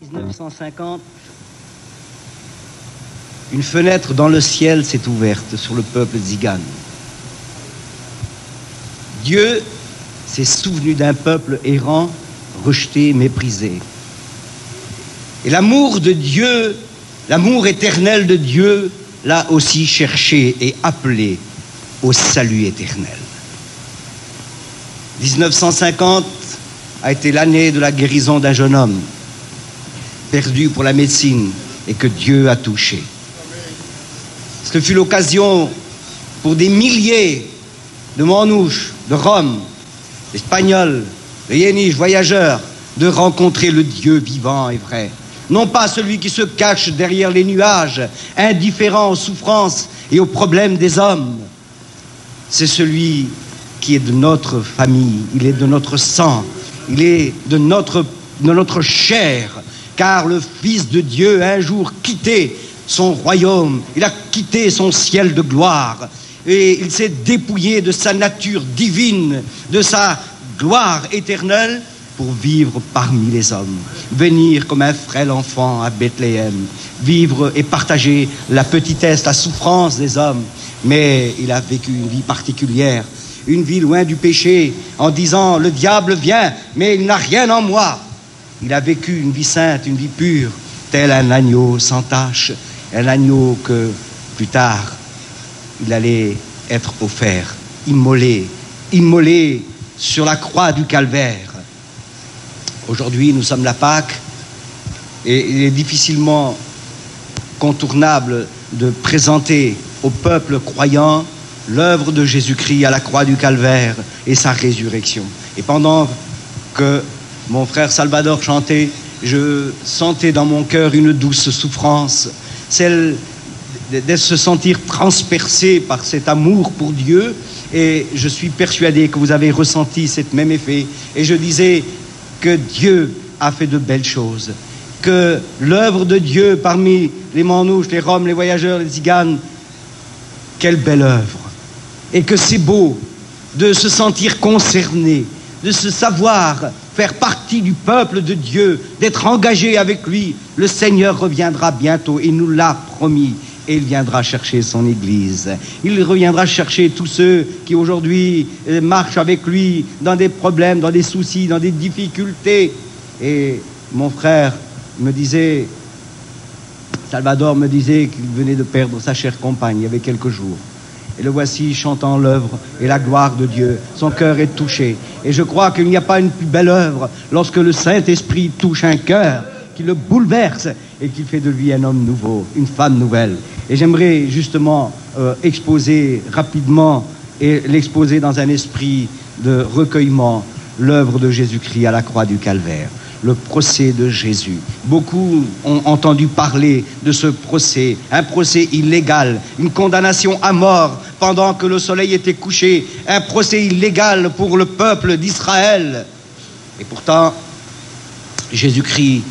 1950, une fenêtre dans le ciel s'est ouverte sur le peuple tzigane. Dieu s'est souvenu d'un peuple errant, rejeté, méprisé. Et l'amour de Dieu, l'amour éternel de Dieu, l'a aussi cherché et appelé au salut éternel. 1950 a été l'année de la guérison d'un jeune homme perdu pour la médecine et que Dieu a touché. Ce fut l'occasion pour des milliers de Manouches, de Roms, d'Espagnols, de Yéniches, voyageurs, de rencontrer le Dieu vivant et vrai. Non pas celui qui se cache derrière les nuages, indifférent aux souffrances et aux problèmes des hommes. C'est celui qui est de notre famille, il est de notre sang, il est de notre chair, car le Fils de Dieu a un jour quitté son royaume, il a quitté son ciel de gloire, et il s'est dépouillé de sa nature divine, de sa gloire éternelle, pour vivre parmi les hommes, venir comme un frêle enfant à Bethléem, vivre et partager la petitesse, la souffrance des hommes. Mais il a vécu une vie particulière, une vie loin du péché, en disant « Le diable vient, mais il n'a rien en moi ». Il a vécu une vie sainte, une vie pure, tel un agneau sans tache, un agneau que, plus tard, il allait être offert, immolé sur la croix du calvaire. Aujourd'hui, nous sommes la Pâque, et il est difficilement contournable de présenter au peuple croyant l'œuvre de Jésus-Christ à la croix du calvaire et sa résurrection. Et pendant que mon frère Salvador chantait, je sentais dans mon cœur une douce souffrance, celle de se sentir transpercé par cet amour pour Dieu, et je suis persuadé que vous avez ressenti ce même effet. Et je disais que Dieu a fait de belles choses, que l'œuvre de Dieu parmi les Manouches, les Roms, les voyageurs, les Tziganes, quelle belle œuvre, et que c'est beau de se sentir concerné, de se savoir faire partie du peuple de Dieu, d'être engagé avec lui. Le Seigneur reviendra bientôt, il nous l'a promis, et il viendra chercher son Église. Il reviendra chercher tous ceux qui aujourd'hui marchent avec lui dans des problèmes, dans des soucis, dans des difficultés. Et mon frère me disait, Salvador me disait qu'il venait de perdre sa chère compagne il y avait quelques jours. Et le voici chantant l'œuvre et la gloire de Dieu. Son cœur est touché. Et je crois qu'il n'y a pas une plus belle œuvre lorsque le Saint-Esprit touche un cœur, qu'il le bouleverse et qu'il fait de lui un homme nouveau, une femme nouvelle. Et j'aimerais justement exposer rapidement et l'exposer dans un esprit de recueillement l'œuvre de Jésus-Christ à la croix du Calvaire. Le procès de Jésus. Beaucoup ont entendu parler de ce procès, un procès illégal, une condamnation à mort pendant que le soleil était couché, un procès illégal pour le peuple d'Israël. Et pourtant, Jésus-Christ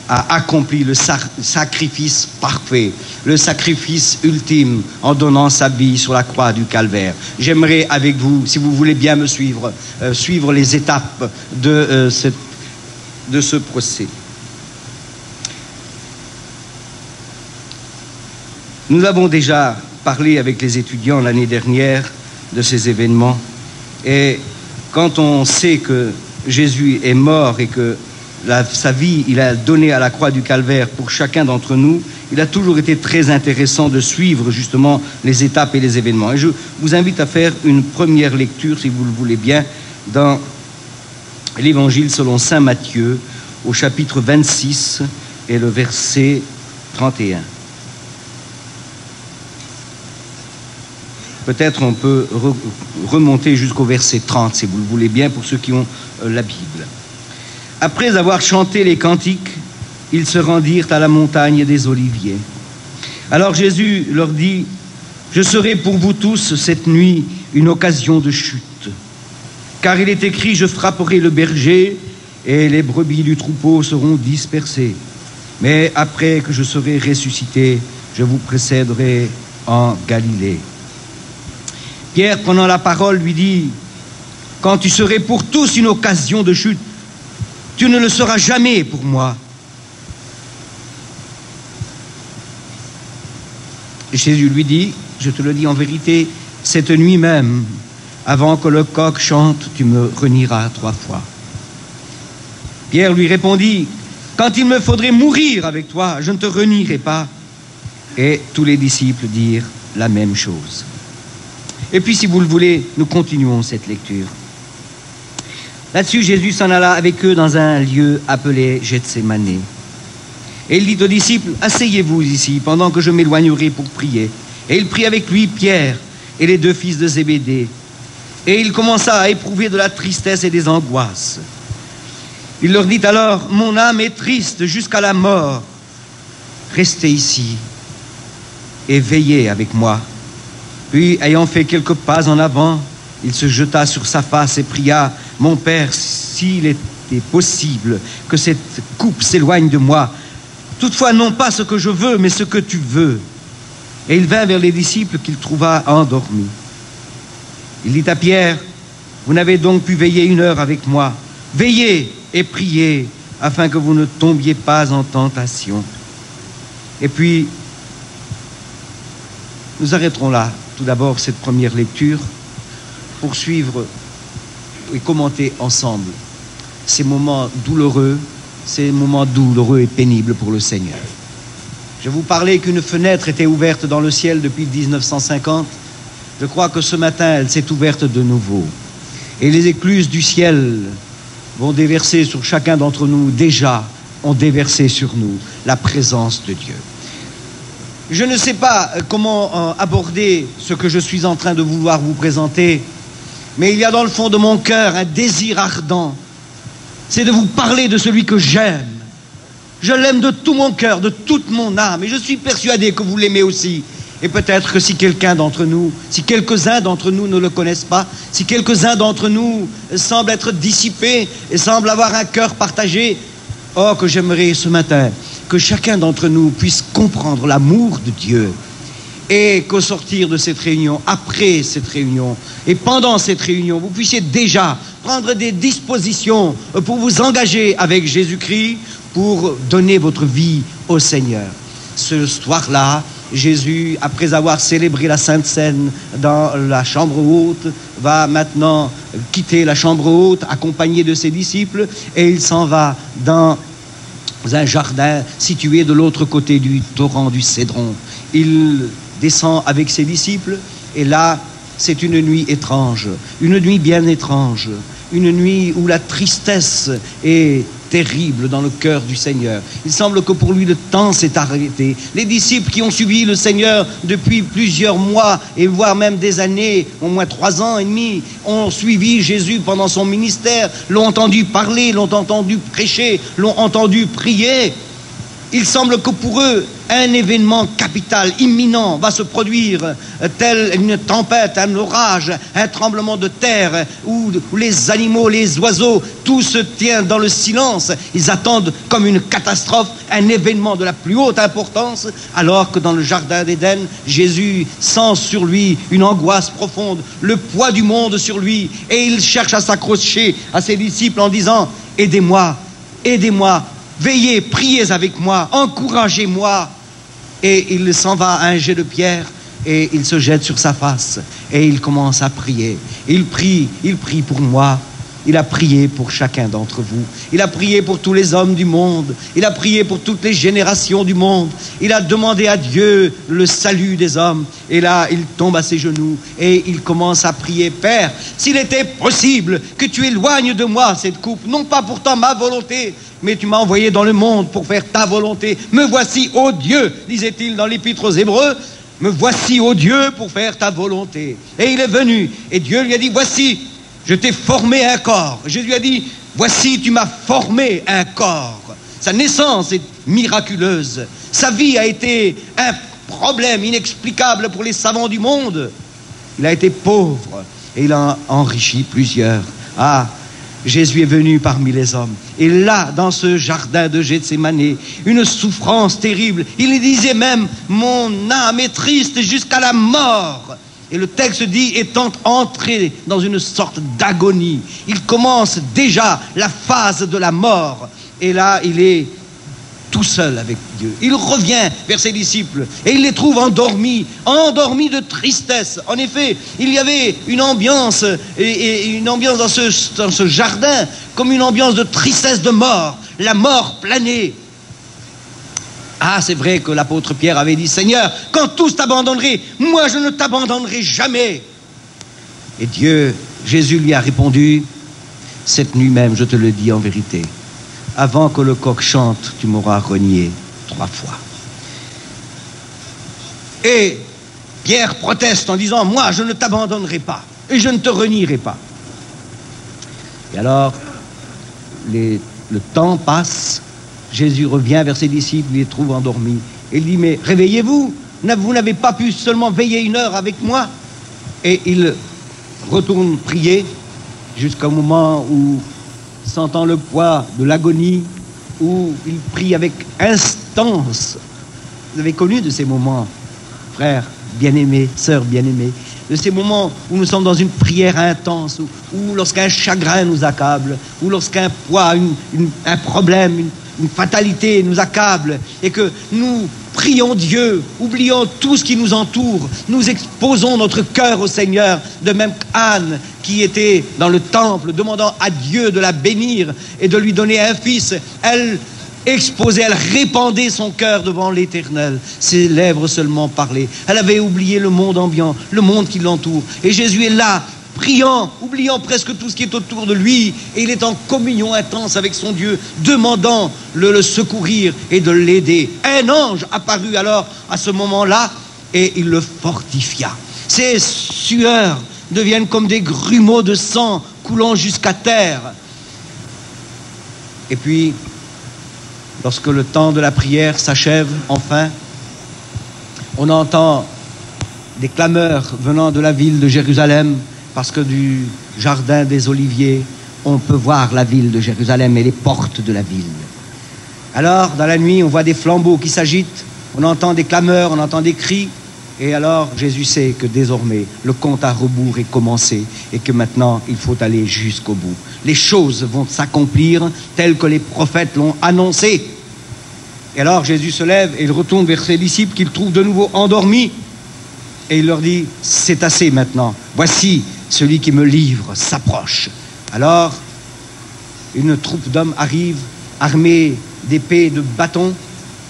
a accompli le sacrifice parfait, le sacrifice ultime en donnant sa vie sur la croix du Calvaire. J'aimerais avec vous, si vous voulez bien me suivre, suivre les étapes de ce procès. Nous avons déjà parlé avec les étudiants l'année dernière de ces événements, et quand on sait que Jésus est mort et que sa vie, il a donné à la croix du Calvaire pour chacun d'entre nous, il a toujours été très intéressant de suivre justement les étapes et les événements. Et je vous invite à faire une première lecture, si vous le voulez bien, dans l'Évangile selon saint Matthieu, au chapitre 26 et le verset 31. Peut-être on peut remonter jusqu'au verset 30, si vous le voulez bien, pour ceux qui ont la Bible. Après avoir chanté les cantiques, ils se rendirent à la montagne des Oliviers. Alors Jésus leur dit, « Je serai pour vous tous cette nuit une occasion de chute. Car il est écrit, je frapperai le berger et les brebis du troupeau seront dispersées. Mais après que je serai ressuscité, je vous précéderai en Galilée. » Pierre, prenant la parole, lui dit, « Quand tu serais pour tous une occasion de chute, tu ne le seras jamais pour moi. Jésus lui dit, je te le dis en vérité, cette nuit même, avant que le coq chante, tu me renieras 3 fois. Pierre lui répondit, quand il me faudrait mourir avec toi, je ne te renierai pas. Et tous les disciples dirent la même chose. Et puis, si vous le voulez, nous continuons cette lecture. Là-dessus, Jésus s'en alla avec eux dans un lieu appelé Gethsémané. Et il dit aux disciples, asseyez-vous ici, pendant que je m'éloignerai pour prier. Et il prit avec lui Pierre et les 2 fils de Zébédée. Et il commença à éprouver de la tristesse et des angoisses. Il leur dit alors, mon âme est triste jusqu'à la mort. Restez ici et veillez avec moi. Puis, ayant fait quelques pas en avant, il se jeta sur sa face et pria, mon Père, s'il était possible que cette coupe s'éloigne de moi, toutefois non pas ce que je veux, mais ce que tu veux. Et il vint vers les disciples qu'il trouva endormis. Il dit à Pierre, vous n'avez donc pu veiller 1 heure avec moi. Veillez et priez, afin que vous ne tombiez pas en tentation. Et puis, nous arrêterons là, tout d'abord, cette première lecture, pour suivre et commenter ensemble ces moments douloureux et pénibles pour le Seigneur. Je vous parlais qu'une fenêtre était ouverte dans le ciel depuis 1950. Je crois que ce matin, elle s'est ouverte de nouveau. Et les écluses du ciel vont déverser sur chacun d'entre nous, déjà ont déversé sur nous la présence de Dieu. Je ne sais pas comment aborder ce que je suis en train de vouloir vous présenter, mais il y a dans le fond de mon cœur un désir ardent. C'est de vous parler de celui que j'aime. Je l'aime de tout mon cœur, de toute mon âme, et je suis persuadé que vous l'aimez aussi. Et peut-être que si quelqu'un d'entre nous, si quelques-uns d'entre nous ne le connaissent pas, si quelques-uns d'entre nous semblent être dissipés et semblent avoir un cœur partagé, oh, que j'aimerais ce matin que chacun d'entre nous puisse comprendre l'amour de Dieu et qu'au sortir de cette réunion, après cette réunion et pendant cette réunion, vous puissiez déjà prendre des dispositions pour vous engager avec Jésus-Christ, pour donner votre vie au Seigneur. Ce soir-là, Jésus, après avoir célébré la Sainte Seine dans la chambre haute, va maintenant quitter la chambre haute, accompagné de ses disciples, et il s'en va dans un jardin situé de l'autre côté du torrent du Cédron. Il descend avec ses disciples, et là, c'est une nuit étrange, une nuit bien étrange, une nuit où la tristesse est terrible dans le cœur du Seigneur. Il semble que pour lui le temps s'est arrêté. Les disciples qui ont suivi le Seigneur depuis plusieurs mois et voire même des années, au moins 3 ans et demi, ont suivi Jésus pendant son ministère, l'ont entendu parler, l'ont entendu prêcher, l'ont entendu prier. Il semble que pour eux, un événement capital, imminent, va se produire, tel une tempête, un orage, un tremblement de terre, où les animaux, les oiseaux, tout se tient dans le silence. Ils attendent comme une catastrophe, un événement de la plus haute importance, alors que dans le jardin d'Éden, Jésus sent sur lui une angoisse profonde, le poids du monde sur lui, et il cherche à s'accrocher à ses disciples en disant « Aidez-moi, aidez-moi ». Veillez, priez avec moi, encouragez-moi. Et il s'en va à un jet de pierre et il se jette sur sa face et il commence à prier. Il prie pour moi. Il a prié pour chacun d'entre vous. Il a prié pour tous les hommes du monde. Il a prié pour toutes les générations du monde. Il a demandé à Dieu le salut des hommes. Et là, il tombe à ses genoux et il commence à prier. Père, s'il était possible que tu éloignes de moi cette coupe, non pas pourtant ma volonté, mais tu m'as envoyé dans le monde pour faire ta volonté. Me voici, ô Dieu, disait-il dans l'Épître aux Hébreux, me voici, ô Dieu, pour faire ta volonté. Et il est venu, et Dieu lui a dit, voici, je t'ai formé un corps. Jésus a dit, voici, tu m'as formé un corps. Sa naissance est miraculeuse. Sa vie a été un problème inexplicable pour les savants du monde. Il a été pauvre, et il a enrichi plusieurs. Ah, Jésus est venu parmi les hommes. Et là, dans ce jardin de Gethsémané, une souffrance terrible. Il disait même, mon âme est triste jusqu'à la mort. Et le texte dit, étant entré dans une sorte d'agonie, il commence déjà la phase de la mort. Et là, il est tout seul avec Dieu. Il revient vers ses disciples et il les trouve endormis de tristesse. En effet, il y avait une ambiance, et une ambiance dans ce jardin, comme une ambiance de tristesse, de mort. La mort planait. Ah, c'est vrai que l'apôtre Pierre avait dit, Seigneur, quand tous t'abandonneraient, moi je ne t'abandonnerai jamais. Et Jésus lui a répondu, cette nuit même, je te le dis en vérité, avant que le coq chante, tu m'auras renié 3 fois. Et Pierre proteste en disant, moi je ne t'abandonnerai pas et je ne te renierai pas. Et alors, le temps passe, Jésus revient vers ses disciples, il les trouve endormis. Et il dit, mais réveillez-vous, vous n'avez pas pu seulement veiller 1 heure avec moi. Et il retourne prier jusqu'au moment où, sentant le poids de l'agonie, où il prie avec instance. Vous avez connu de ces moments, frères bien-aimés, sœurs bien-aimées, de ces moments où nous sommes dans une prière intense, où lorsqu'un chagrin nous accable, ou lorsqu'un poids, un problème, une fatalité nous accable, et que nous prions Dieu, oublions tout ce qui nous entoure, nous exposons notre cœur au Seigneur, de même qu'Anne, qui était dans le temple, demandant à Dieu de la bénir et de lui donner un fils. Elle exposait, elle répandait son cœur devant l'Éternel. Ses lèvres seulement parlaient. Elle avait oublié le monde ambiant, le monde qui l'entoure. Et Jésus est là, priant, oubliant presque tout ce qui est autour de lui, et il est en communion intense avec son Dieu, demandant le secourir et de l'aider. Un ange apparut alors à ce moment-là, et il le fortifia. Ses sueurs deviennent comme des grumeaux de sang coulant jusqu'à terre. Et puis, lorsque le temps de la prière s'achève, enfin, on entend des clameurs venant de la ville de Jérusalem, parce que du jardin des Oliviers, on peut voir la ville de Jérusalem et les portes de la ville. Alors, dans la nuit, on voit des flambeaux qui s'agitent, on entend des clameurs, on entend des cris, et alors Jésus sait que désormais, le compte à rebours est commencé, et que maintenant, il faut aller jusqu'au bout. Les choses vont s'accomplir telles que les prophètes l'ont annoncé. Et alors, Jésus se lève et il retourne vers ses disciples qu'il trouve de nouveau endormis, et il leur dit, c'est assez maintenant, voici celui qui me livre s'approche. Alors, une troupe d'hommes arrive, armés d'épées, de bâtons,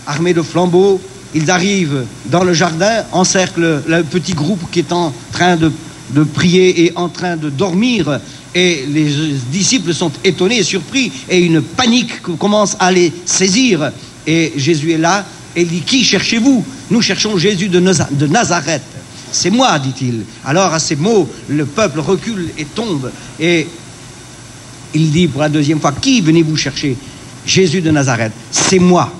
armés de flambeaux. Ils arrivent dans le jardin, encerclent le petit groupe qui est en train de prier et en train de dormir. Et les disciples sont étonnés et surpris, et une panique commence à les saisir. Et Jésus est là, et il dit, qui cherchez-vous? Nous cherchons Jésus de Nazareth. C'est moi, dit-il. Alors, à ces mots, le peuple recule et tombe. Et il dit pour la 2e fois, qui venez-vous chercher? Jésus de Nazareth. C'est moi.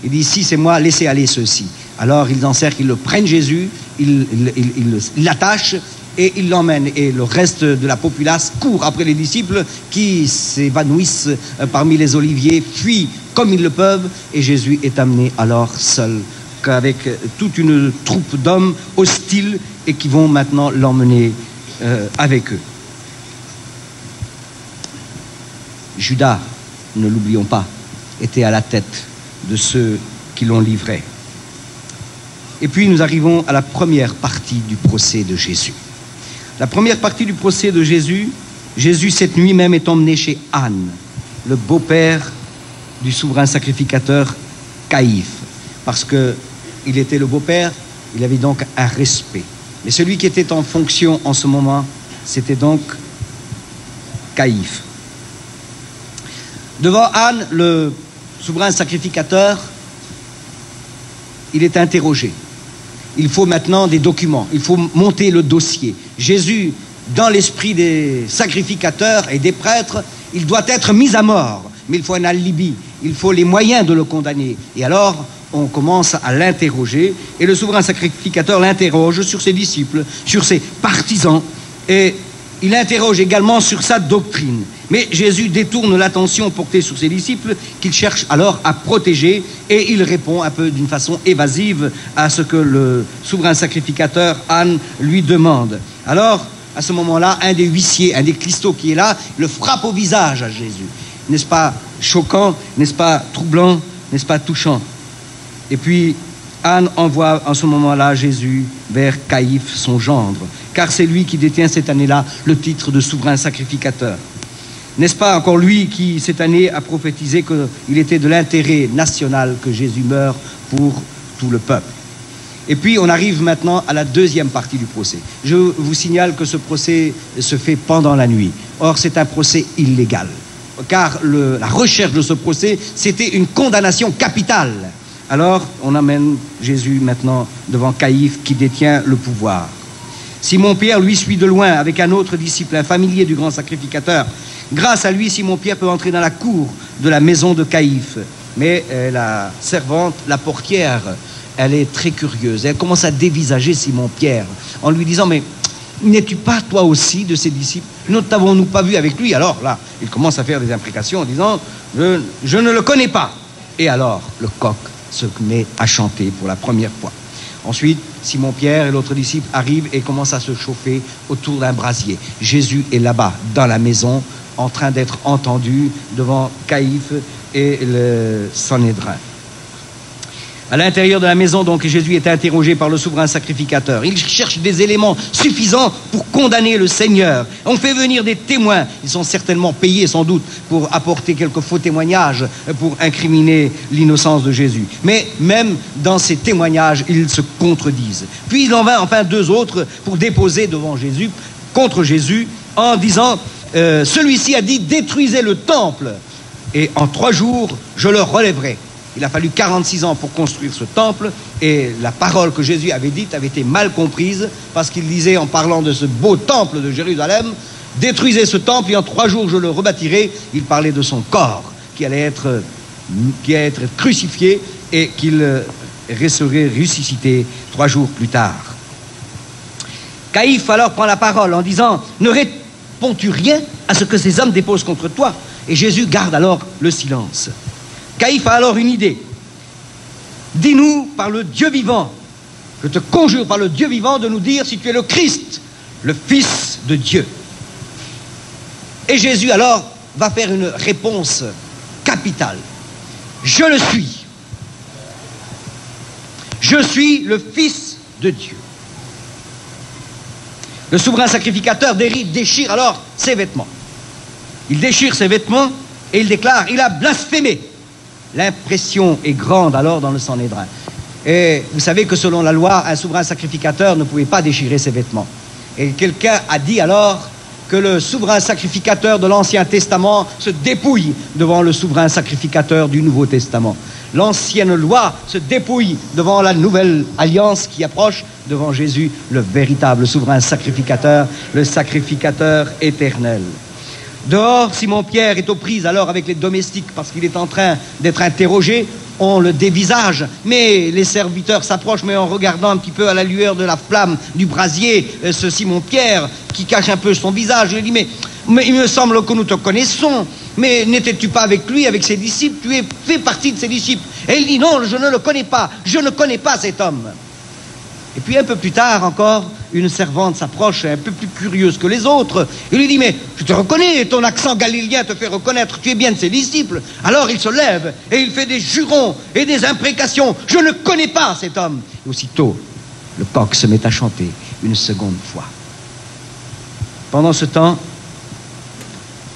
Il dit, si c'est moi, laissez aller ceux-ci. Alors, ils encerclent, ils le prennent Jésus, ils l'attachent et ils l'emmènent. Et le reste de la populace court après les disciples qui s'évanouissent parmi les oliviers, fuient comme ils le peuvent. Et Jésus est amené alors seul, avec toute une troupe d'hommes hostiles et qui vont maintenant l'emmener avec eux. Judas, ne l'oublions pas, était à la tête de ceux qui l'ont livré. Et puis nous arrivons à la première partie du procès de Jésus. La première partie du procès de Jésus, Jésus cette nuit même est emmené chez Anne, le beau-père du souverain sacrificateur Caïphe, parce que il était le beau-père, il avait donc un respect. Mais celui qui était en fonction en ce moment, c'était donc Caïphe. Devant Anne, le souverain sacrificateur, il est interrogé. Il faut maintenant des documents, il faut monter le dossier. Jésus, dans l'esprit des sacrificateurs et des prêtres, il doit être mis à mort. Mais il faut un alibi, il faut les moyens de le condamner. Et alors, on commence à l'interroger, et le souverain sacrificateur l'interroge sur ses disciples, sur ses partisans, et il interroge également sur sa doctrine. Mais Jésus détourne l'attention portée sur ses disciples, qu'il cherche alors à protéger, et il répond un peu d'une façon évasive à ce que le souverain sacrificateur, Anne, lui demande. Alors, à ce moment-là, un des huissiers, un des cuistots qui est là, le frappe au visage à Jésus. N'est-ce pas choquant, n'est-ce pas troublant n'est-ce pas, touchant. Et puis, Anne envoie en ce moment-là Jésus vers Caïphe, son gendre, car c'est lui qui détient cette année-là le titre de souverain sacrificateur. N'est-ce pas encore lui qui, cette année, a prophétisé qu'il était de l'intérêt national que Jésus meure pour tout le peuple. Et puis, on arrive maintenant à la deuxième partie du procès. Je vous signale que ce procès se fait pendant la nuit. Or, c'est un procès illégal, car la recherche de ce procès, c'était une condamnation capitale. Alors, on amène Jésus maintenant devant Caïphe qui détient le pouvoir. Simon-Pierre, lui, suit de loin avec un autre disciple, un familier du grand sacrificateur. Grâce à lui, Simon-Pierre peut entrer dans la cour de la maison de Caïphe. Mais la servante, la portière, elle est très curieuse. Elle commence à dévisager Simon-Pierre en lui disant « Mais n'es-tu pas toi aussi de ses disciples? Ne t'avons-nous pas vu avec lui ?» Alors là, il commence à faire des imprécations en disant « Je ne le connais pas. » Et alors, le coq se met à chanter pour la première fois. Ensuite, Simon-Pierre et l'autre disciple arrivent et commencent à se chauffer autour d'un brasier. Jésus est là-bas, dans la maison, en train d'être entendu devant Caïphe et le Sanhédrin. À l'intérieur de la maison, donc, Jésus est interrogé par le souverain sacrificateur. Il cherche des éléments suffisants pour condamner le Seigneur. On fait venir des témoins. Ils sont certainement payés, sans doute, pour apporter quelques faux témoignages, pour incriminer l'innocence de Jésus. Mais même dans ces témoignages, ils se contredisent. Puis il en vint enfin deux autres pour déposer devant Jésus, contre Jésus, en disant celui-ci a dit, détruisez le temple, et en 3 jours, je le relèverai. Il a fallu 46 ans pour construire ce temple, et la parole que Jésus avait dite avait été mal comprise, parce qu'il disait, en parlant de ce beau temple de Jérusalem, détruisez ce temple et en 3 jours je le rebâtirai. Il parlait de son corps qui allait être crucifié et qu'il serait ressuscité 3 jours plus tard. Caïphe alors prend la parole en disant, ne réponds-tu rien à ce que ces hommes déposent contre toi? Et Jésus garde alors le silence. Caïphe a alors une idée. Dis-nous par le Dieu vivant, je te conjure par le Dieu vivant de nous dire si tu es le Christ, le Fils de Dieu. Et Jésus alors va faire une réponse capitale. Je le suis. Je suis le Fils de Dieu. Le souverain sacrificateur déchire alors ses vêtements. Il déchire ses vêtements et il déclare, il a blasphémé. L'impression est grande alors dans le Sanhédrin. Et vous savez que selon la loi, un souverain sacrificateur ne pouvait pas déchirer ses vêtements. Et quelqu'un a dit alors que le souverain sacrificateur de l'Ancien Testament se dépouille devant le souverain sacrificateur du Nouveau Testament. L'ancienne loi se dépouille devant la nouvelle alliance qui approche, devant Jésus, le véritable souverain sacrificateur, le sacrificateur éternel. Dehors, Simon-Pierre est aux prises alors avec les domestiques parce qu'il est en train d'être interrogé. On le dévisage, mais les serviteurs s'approchent, mais en regardant un petit peu à la lueur de la flamme du brasier, ce Simon-Pierre qui cache un peu son visage, il dit mais il me semble que nous te connaissons, mais n'étais-tu pas avec lui, avec ses disciples? Tu fais partie de ses disciples. Et il dit non, je ne le connais pas, je ne connais pas cet homme. Et puis un peu plus tard encore, une servante s'approche, un peu plus curieuse que les autres. Il lui dit, mais je te reconnais, ton accent galiléen te fait reconnaître, tu es bien de ses disciples. Alors il se lève et il fait des jurons et des imprécations. Je ne connais pas cet homme. Et aussitôt, le coq se met à chanter une seconde fois. Pendant ce temps,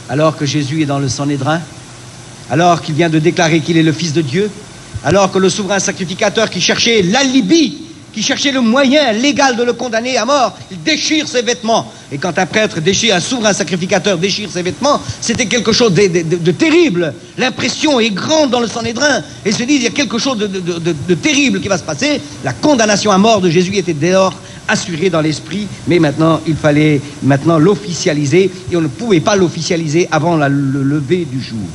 alors que Jésus est dans le Sanhédrin, alors qu'il vient de déclarer qu'il est le Fils de Dieu, alors que le souverain sacrificateur qui cherchait l'alibi, qui cherchait le moyen légal de le condamner à mort, il déchire ses vêtements. Et quand un prêtre déchire, un souverain sacrificateur déchire ses vêtements, c'était quelque chose de terrible. L'impression est grande dans le Sanhédrin. Et ils se disent, il y a quelque chose de terrible qui va se passer. La condamnation à mort de Jésus était dehors assurée dans l'esprit, mais maintenant, il fallait maintenant l'officialiser, et on ne pouvait pas l'officialiser avant le lever du jour.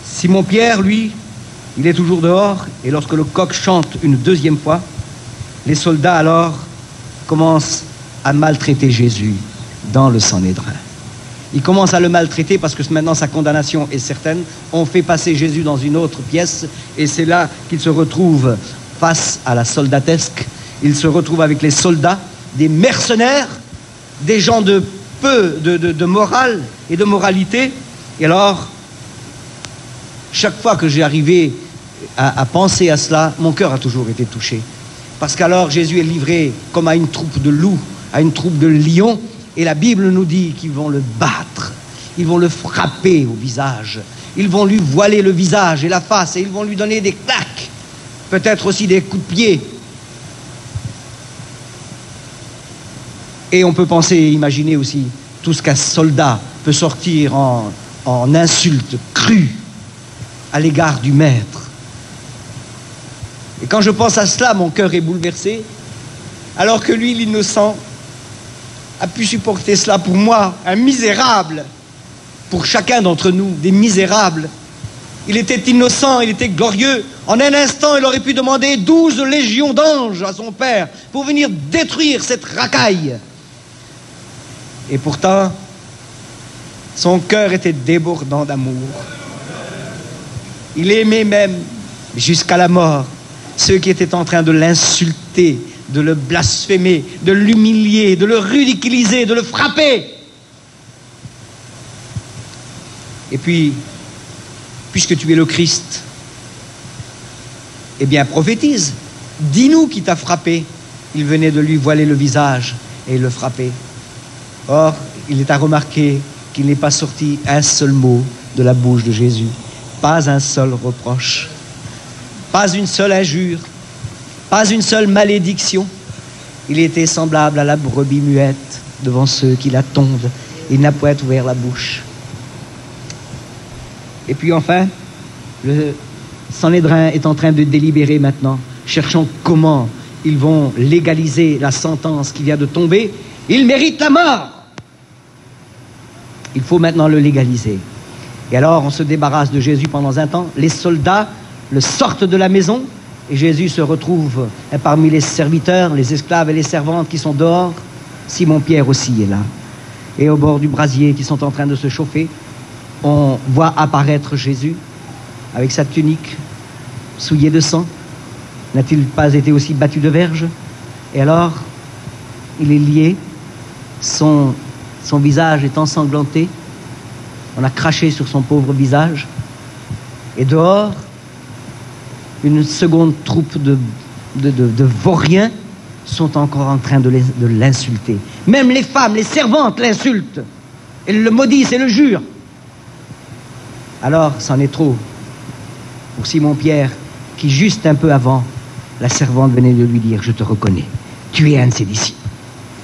Simon-Pierre, lui, il est toujours dehors, et lorsque le coq chante une deuxième fois, les soldats alors commencent à maltraiter Jésus dans le Sanhédrin. Ils commencent à le maltraiter parce que maintenant sa condamnation est certaine. On fait passer Jésus dans une autre pièce, et c'est là qu'il se retrouve face à la soldatesque. Il se retrouve avec les soldats, des mercenaires, des gens de peu de morale et de moralité. Et alors, chaque fois que j'ai arrivé à penser à cela, mon cœur a toujours été touché. Parce qu'alors Jésus est livré comme à une troupe de loups, à une troupe de lions, et la Bible nous dit qu'ils vont le battre, ils vont le frapper au visage, ils vont lui voiler le visage et la face, et ils vont lui donner des claques, peut-être aussi des coups de pied. Et on peut penser et imaginer aussi tout ce qu'un soldat peut sortir en insultes crues à l'égard du maître. Et quand je pense à cela, mon cœur est bouleversé, alors que lui, l'innocent, a pu supporter cela pour moi, un misérable, pour chacun d'entre nous, des misérables. Il était innocent, il était glorieux. En un instant, il aurait pu demander 12 légions d'anges à son père pour venir détruire cette racaille. Et pourtant, son cœur était débordant d'amour. Il aimait même, jusqu'à la mort, ceux qui étaient en train de l'insulter, de le blasphémer, de l'humilier, de le ridiculiser, de le frapper. Et puis, puisque tu es le Christ, eh bien prophétise, dis-nous qui t'a frappé. Il venait de lui voiler le visage et le frapper. Or, il est à remarquer qu'il n'est pas sorti un seul mot de la bouche de Jésus, pas un seul reproche, pas une seule injure, pas une seule malédiction. Il était semblable à la brebis muette devant ceux qui la tondent. Il n'a point ouvert la bouche. Et puis enfin, le Sanhédrin est en train de délibérer maintenant, cherchant comment ils vont légaliser la sentence qui vient de tomber. Il mérite la mort. Il faut maintenant le légaliser. Et alors on se débarrasse de Jésus pendant un temps. Les soldats le sortent de la maison et Jésus se retrouve parmi les serviteurs, les esclaves et les servantes qui sont dehors. Simon-Pierre aussi est là. Et au bord du brasier qui sont en train de se chauffer, on voit apparaître Jésus avec sa tunique souillée de sang. N'a-t-il pas été aussi battu de verge? Et alors, il est lié, son visage est ensanglanté, on a craché sur son pauvre visage, et dehors, une seconde troupe de vauriens sont encore en train de l'insulter. Même les femmes, les servantes l'insultent. Elles le maudissent et le jurent. Alors, c'en est trop pour Simon-Pierre, qui juste un peu avant, la servante venait de lui dire « Je te reconnais, tu es un de ses disciples. »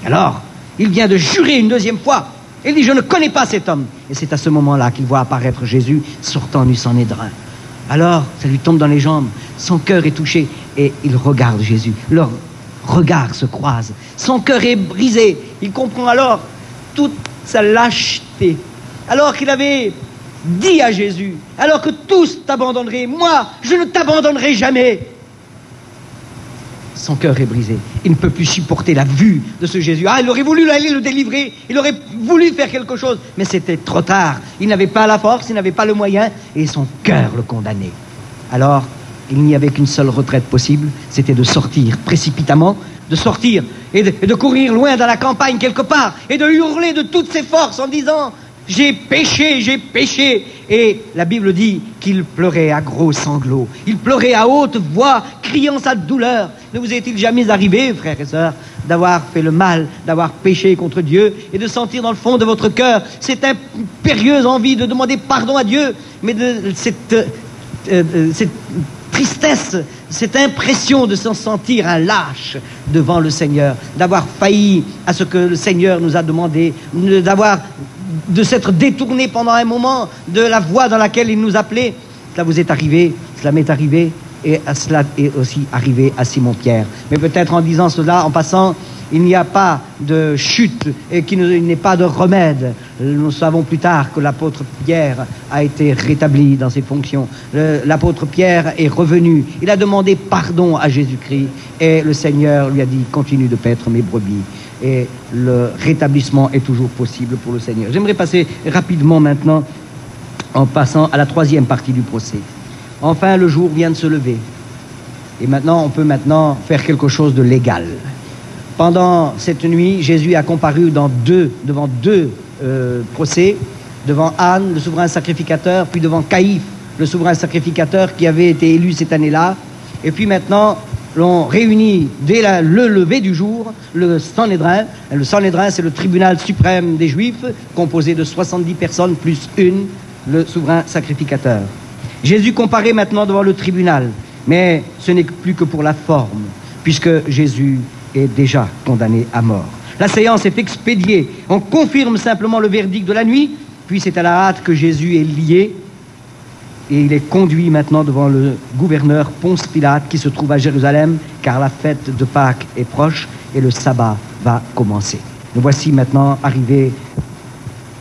Alors, il vient de jurer une deuxième fois. Il dit « Je ne connais pas cet homme. » Et c'est à ce moment-là qu'il voit apparaître Jésus sortant du Sanhédrin. Alors, ça lui tombe dans les jambes. Son cœur est touché et il regarde Jésus. Leurs regards se croisent. Son cœur est brisé. Il comprend alors toute sa lâcheté. Alors qu'il avait dit à Jésus, alors que tous t'abandonneraient, moi, je ne t'abandonnerai jamais. Son cœur est brisé. Il ne peut plus supporter la vue de ce Jésus. Ah, il aurait voulu aller le délivrer. Il aurait voulu faire quelque chose. Mais c'était trop tard. Il n'avait pas la force, il n'avait pas le moyen. Et son cœur le condamnait. Alors, il n'y avait qu'une seule retraite possible. C'était de sortir précipitamment. De sortir et de courir loin dans la campagne quelque part. Et de hurler de toutes ses forces en disant... J'ai péché, j'ai péché. Et la Bible dit qu'il pleurait à gros sanglots. Il pleurait à haute voix, criant sa douleur. Ne vous est-il jamais arrivé, frères et sœurs, d'avoir fait le mal, d'avoir péché contre Dieu et de sentir dans le fond de votre cœur cette impérieuse envie de demander pardon à Dieu, mais de cette tristesse, cette impression de s'en sentir un lâche devant le Seigneur, d'avoir failli à ce que le Seigneur nous a demandé, de s'être détourné pendant un moment de la voie dans laquelle il nous appelait. Cela vous est arrivé, cela m'est arrivé, et cela est aussi arrivé à Simon-Pierre. Mais peut-être en disant cela, en passant, il n'y a pas de chute et qu'il n'y ait pas de remède. Nous savons plus tard que l'apôtre Pierre a été rétabli dans ses fonctions. L'apôtre Pierre est revenu. Il a demandé pardon à Jésus-Christ et le Seigneur lui a dit « Continue de paître mes brebis ». Et le rétablissement est toujours possible pour le Seigneur. J'aimerais passer rapidement maintenant en passant à la troisième partie du procès. Enfin, le jour vient de se lever. Et maintenant, on peut faire quelque chose de légal. Pendant cette nuit, Jésus a comparu devant deux procès, devant Anne, le souverain sacrificateur, puis devant Caïphe, le souverain sacrificateur qui avait été élu cette année-là. Et puis maintenant, l'on réunit dès le lever du jour le Sanhédrin. Le Sanhédrin, c'est le tribunal suprême des Juifs, composé de 70 personnes plus le souverain sacrificateur. Jésus comparaît maintenant devant le tribunal, mais ce n'est plus que pour la forme, puisque Jésus est déjà condamné à mort. La séance est expédiée, on confirme simplement le verdict de la nuit, puis c'est à la hâte que Jésus est lié, et il est conduit maintenant devant le gouverneur Ponce Pilate qui se trouve à Jérusalem, car la fête de Pâques est proche et le sabbat va commencer. Nous voici maintenant arrivés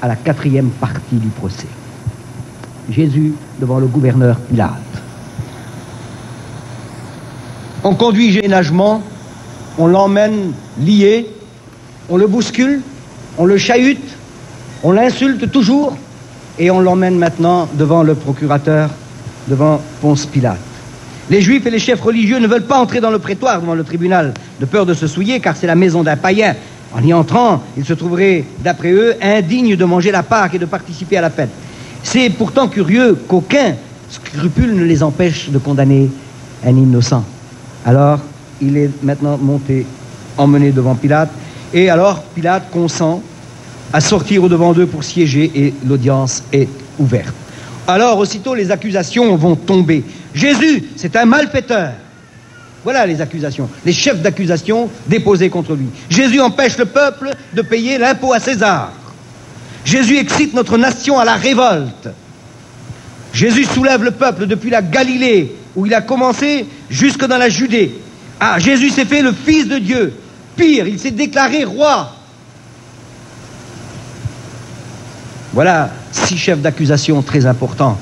à la 4e partie du procès. Jésus devant le gouverneur Pilate. On conduit ménagement, on l'emmène lié, on le bouscule, on le chahute, on l'insulte toujours, et on l'emmène maintenant devant le procurateur, devant Ponce Pilate. Les Juifs et les chefs religieux ne veulent pas entrer dans le prétoire, devant le tribunal, de peur de se souiller, car c'est la maison d'un païen. En y entrant, ils se trouveraient, d'après eux, indignes de manger la Pâque et de participer à la fête. C'est pourtant curieux qu'aucun scrupule ne les empêche de condamner un innocent. Alors, il est maintenant emmené devant Pilate, et alors Pilate consent à sortir au-devant d'eux pour siéger, et l'audience est ouverte. Alors, aussitôt, les accusations vont tomber. Jésus, c'est un malfaiteur. Voilà les accusations, les chefs d'accusation déposés contre lui. Jésus empêche le peuple de payer l'impôt à César. Jésus excite notre nation à la révolte. Jésus soulève le peuple depuis la Galilée, où il a commencé, jusque dans la Judée. Ah, Jésus s'est fait le Fils de Dieu. Pire, il s'est déclaré roi. Voilà 6 chefs d'accusation très importantes.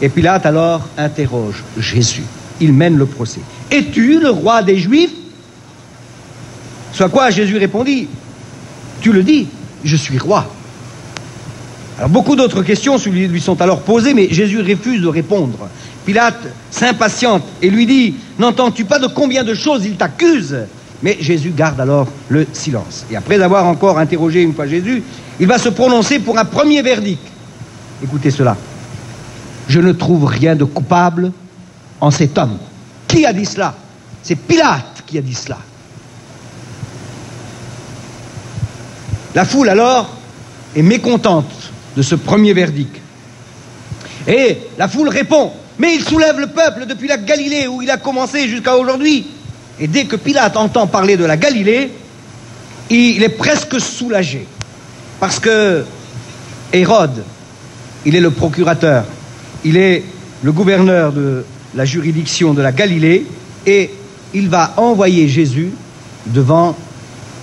Et Pilate alors interroge Jésus. Il mène le procès. Es-tu le roi des Juifs? Soit quoi, Jésus répondit, tu le dis, je suis roi. Alors beaucoup d'autres questions lui sont alors posées, mais Jésus refuse de répondre. Pilate s'impatiente et lui dit, n'entends-tu pas de combien de choses il t'accuse? Mais Jésus garde alors le silence. Et après avoir encore interrogé une fois Jésus, il va se prononcer pour un premier verdict. Écoutez cela. Je ne trouve rien de coupable en cet homme. Qui a dit cela? C'est Pilate qui a dit cela. La foule alors est mécontente de ce premier verdict. Et la foule répond, mais il soulève le peuple depuis la Galilée où il a commencé jusqu'à aujourd'hui. Et dès que Pilate entend parler de la Galilée, il est presque soulagé. Parce que Hérode, il est le procurateur, il est le gouverneur de la juridiction de la Galilée, et il va envoyer Jésus devant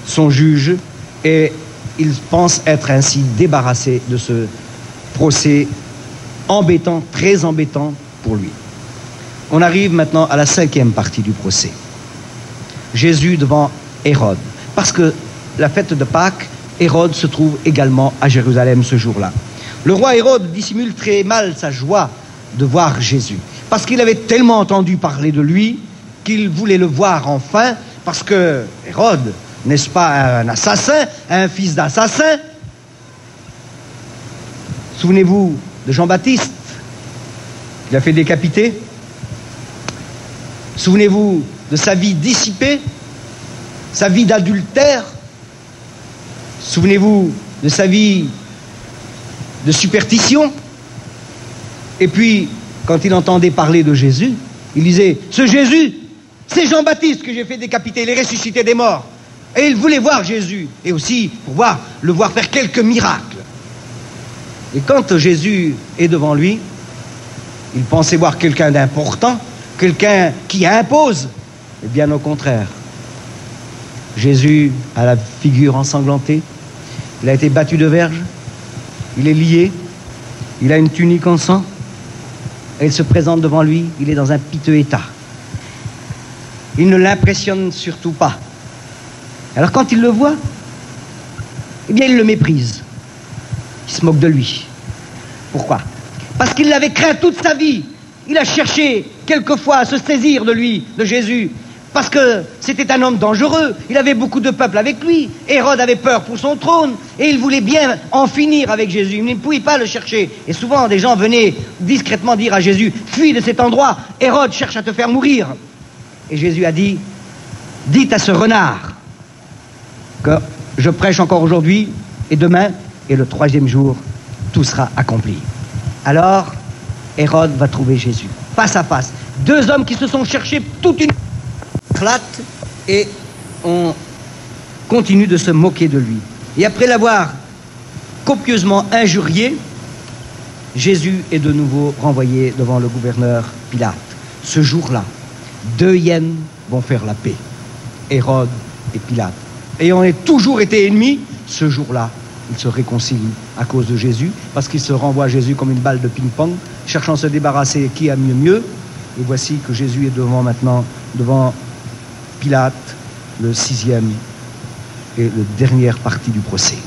son juge, et il pense être ainsi débarrassé de ce procès embêtant, très embêtant pour lui. On arrive maintenant à la 5e partie du procès. Jésus devant Hérode. Parce que la fête de Pâques, Hérode se trouve également à Jérusalem ce jour-là. Le roi Hérode dissimule très mal sa joie de voir Jésus. Parce qu'il avait tellement entendu parler de lui qu'il voulait le voir enfin, parce que Hérode, n'est-ce pas un assassin, un fils d'assassin? Souvenez-vous de Jean-Baptiste, qu'il a fait décapiter. Souvenez-vous de sa vie dissipée, sa vie d'adultère. Souvenez-vous de sa vie de superstition. Et puis, quand il entendait parler de Jésus, il disait, ce Jésus, c'est Jean-Baptiste que j'ai fait décapiter, il est ressuscité des morts. Et il voulait voir Jésus, et aussi pour le voir faire quelques miracles. Et quand Jésus est devant lui, il pensait voir quelqu'un d'important, quelqu'un qui impose. Et bien au contraire, Jésus a la figure ensanglantée, il a été battu de verge, il est lié, il a une tunique en sang, et il se présente devant lui, il est dans un piteux état. Il ne l'impressionne surtout pas. Alors quand il le voit, eh bien il le méprise. Il se moque de lui. Pourquoi? Parce qu'il l'avait craint toute sa vie. Il a cherché quelquefois à se saisir de lui, de Jésus, Parce que c'était un homme dangereux, il avait beaucoup de peuple avec lui. Hérode avait peur pour son trône, et il voulait bien en finir avec Jésus. Il ne pouvait pas le chercher. Et souvent, des gens venaient discrètement dire à Jésus, « Fuis de cet endroit, Hérode cherche à te faire mourir. » Et Jésus a dit, « Dites à ce renard que je prêche encore aujourd'hui, et demain, et le troisième jour, tout sera accompli. » Alors, Hérode va trouver Jésus, face à face. Deux hommes qui se sont cherchés toute une... et on continue de se moquer de lui. Et après l'avoir copieusement injurié, Jésus est de nouveau renvoyé devant le gouverneur Pilate. Ce jour-là, deux hyènes vont faire la paix, Hérode et Pilate. Ayant toujours été ennemis, ce jour-là, ils se réconcilient à cause de Jésus, parce qu'ils se renvoient à Jésus comme une balle de ping-pong, cherchant à se débarrasser qui a mieux. Et voici que Jésus est maintenant devant Pilate, le 6e et le dernière partie du procès.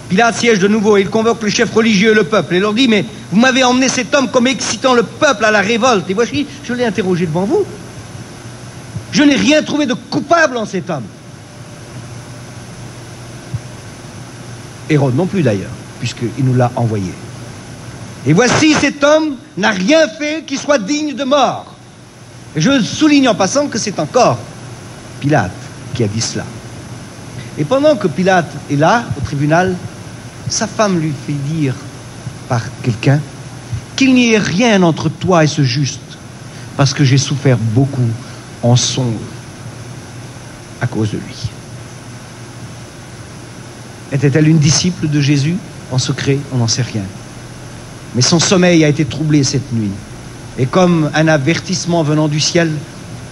Pilate siège de nouveau et il convoque les chefs religieux et le peuple et leur dit, mais vous m'avez emmené cet homme comme excitant le peuple à la révolte. Et voici, je l'ai interrogé devant vous. Je n'ai rien trouvé de coupable en cet homme. Hérode non plus d'ailleurs, puisqu'il nous l'a envoyé. Et voici, cet homme n'a rien fait qui soit digne de mort. Et je souligne en passant que c'est encore Pilate qui a dit cela. Et pendant que Pilate est là, au tribunal, sa femme lui fait dire par quelqu'un qu'il n'y ait rien entre toi et ce juste, parce que j'ai souffert beaucoup en songe à cause de lui. Était-elle une disciple de Jésus? En secret, on n'en sait rien. Mais son sommeil a été troublé cette nuit. Et comme un avertissement venant du ciel,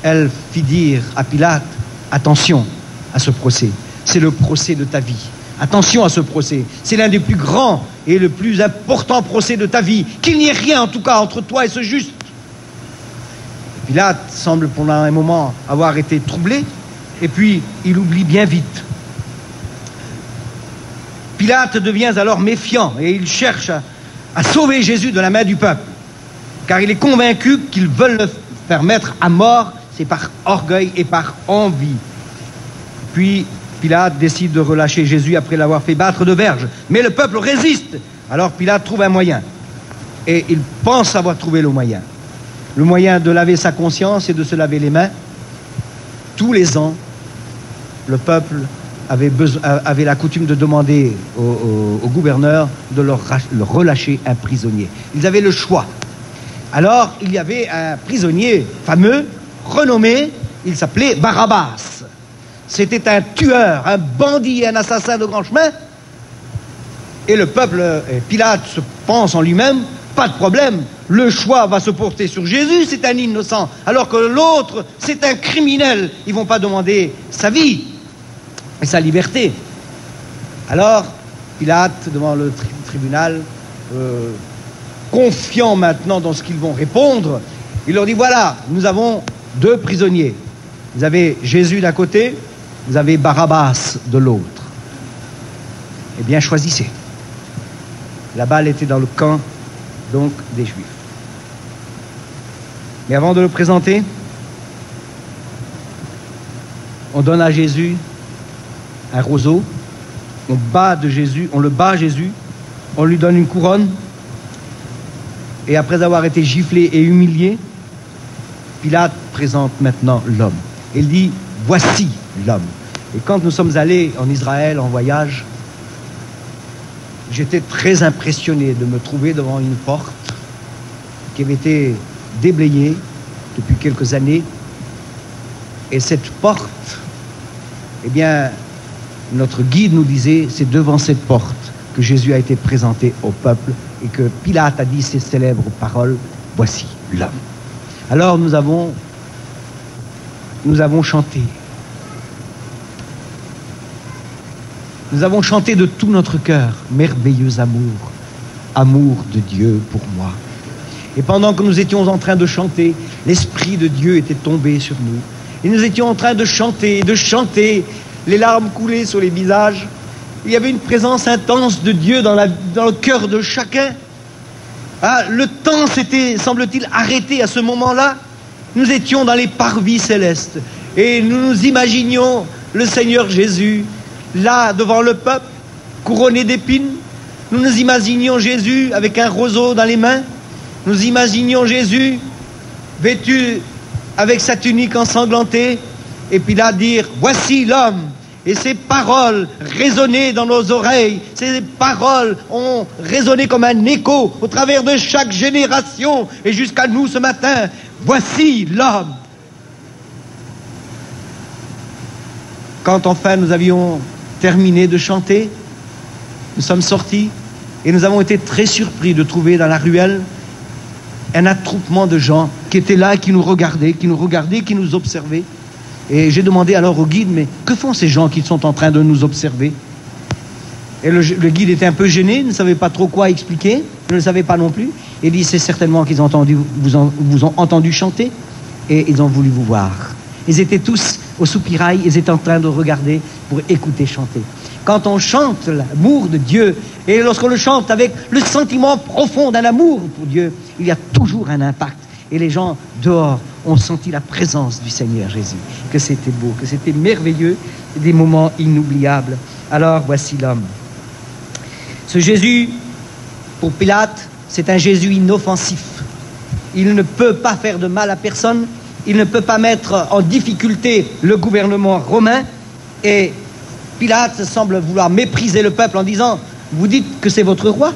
elle fit dire à Pilate, attention à ce procès. C'est le procès de ta vie. Attention à ce procès. C'est l'un des plus grands et le plus important procès de ta vie. Qu'il n'y ait rien, en tout cas, entre toi et ce juste. Pilate semble pendant un moment avoir été troublé, et puis il oublie bien vite. Pilate devient alors méfiant et il cherche à sauver Jésus de la main du peuple, car il est convaincu qu'ils veulent le faire mettre à mort, c'est par orgueil et par envie. Puis Pilate décide de relâcher Jésus après l'avoir fait battre de verge, mais le peuple résiste. Alors Pilate trouve un moyen, et il pense avoir trouvé le moyen de laver sa conscience et de se laver les mains. Tous les ans, le peuple avait la coutume de demander au gouverneur de leur relâcher un prisonnier. Ils avaient le choix. Alors, il y avait un prisonnier fameux, renommé, il s'appelait Barabbas. C'était un tueur, un bandit, un assassin de grand chemin. Et le peuple, Pilate se pense en lui-même, pas de problème, le choix va se porter sur Jésus, c'est un innocent, alors que l'autre, c'est un criminel. Ils ne vont pas demander sa vie et sa liberté. Alors, Pilate, devant le tribunal, confiant maintenant dans ce qu'ils vont répondre, il leur dit, voilà, nous avons deux prisonniers. Vous avez Jésus d'un côté, vous avez Barabbas de l'autre. Eh bien, choisissez. La balle était dans le camp, donc, des Juifs. Mais avant de le présenter, on donne à Jésus un roseau, on le bat Jésus, on lui donne une couronne, et après avoir été giflé et humilié, Pilate présente maintenant l'homme. Il dit, voici l'homme. Et quand nous sommes allés en Israël en voyage, j'étais très impressionné de me trouver devant une porte qui avait été déblayée depuis quelques années. Et cette porte, eh bien, notre guide nous disait, c'est devant cette porte que Jésus a été présenté au peuple et que Pilate a dit ces célèbres paroles, voici l'homme. Alors nous avons chanté. Nous avons chanté de tout notre cœur, merveilleux amour, amour de Dieu pour moi. Et pendant que nous étions en train de chanter, l'Esprit de Dieu était tombé sur nous. Et nous étions en train de chanter, les larmes coulaient sur les visages. Il y avait une présence intense de Dieu dans le cœur de chacun. Ah, le temps s'était, semble-t-il, arrêté à ce moment-là. nous étions dans les parvis célestes et nous nous imaginions le Seigneur Jésus là devant le peuple, couronné d'épines. Nous nous imaginions Jésus avec un roseau dans les mains. Nous imaginions Jésus vêtu avec sa tunique ensanglantée, et puis là dire « Voici l'homme ». Et ces paroles résonnaient dans nos oreilles. Ces paroles ont résonné comme un écho au travers de chaque génération et jusqu'à nous ce matin. Voici l'homme. Quand enfin nous avions terminé de chanter, nous sommes sortis et nous avons été très surpris de trouver dans la ruelle un attroupement de gens qui étaient là, qui nous regardaient, qui nous observaient. Et j'ai demandé alors au guide, mais que font ces gens qui sont en train de nous observer? Et le guide était un peu gêné, ne savait pas trop quoi expliquer, je ne le savais pas non plus. Il dit, c'est certainement qu'ils ont vous ont entendu chanter et ils ont voulu vous voir. Ils étaient tous au soupirail, ils étaient en train de regarder pour écouter chanter. Quand on chante l'amour de Dieu, et lorsqu'on le chante avec le sentiment profond d'un amour pour Dieu, il y a toujours un impact. Et les gens dehors ont senti la présence du Seigneur Jésus, que c'était beau, que c'était merveilleux, des moments inoubliables. Alors voici l'homme. Ce Jésus, pour Pilate, c'est un Jésus inoffensif. Il ne peut pas faire de mal à personne, il ne peut pas mettre en difficulté le gouvernement romain, et Pilate semble vouloir mépriser le peuple en disant « Vous dites que c'est votre roi ?»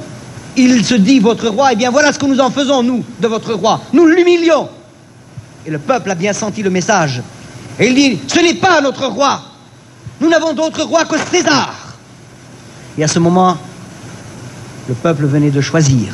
Il se dit votre roi, eh bien voilà ce que nous en faisons, nous, de votre roi. Nous l'humilions. Et le peuple a bien senti le message. Et il dit, ce n'est pas notre roi. Nous n'avons d'autre roi que César. Et à ce moment, le peuple venait de choisir.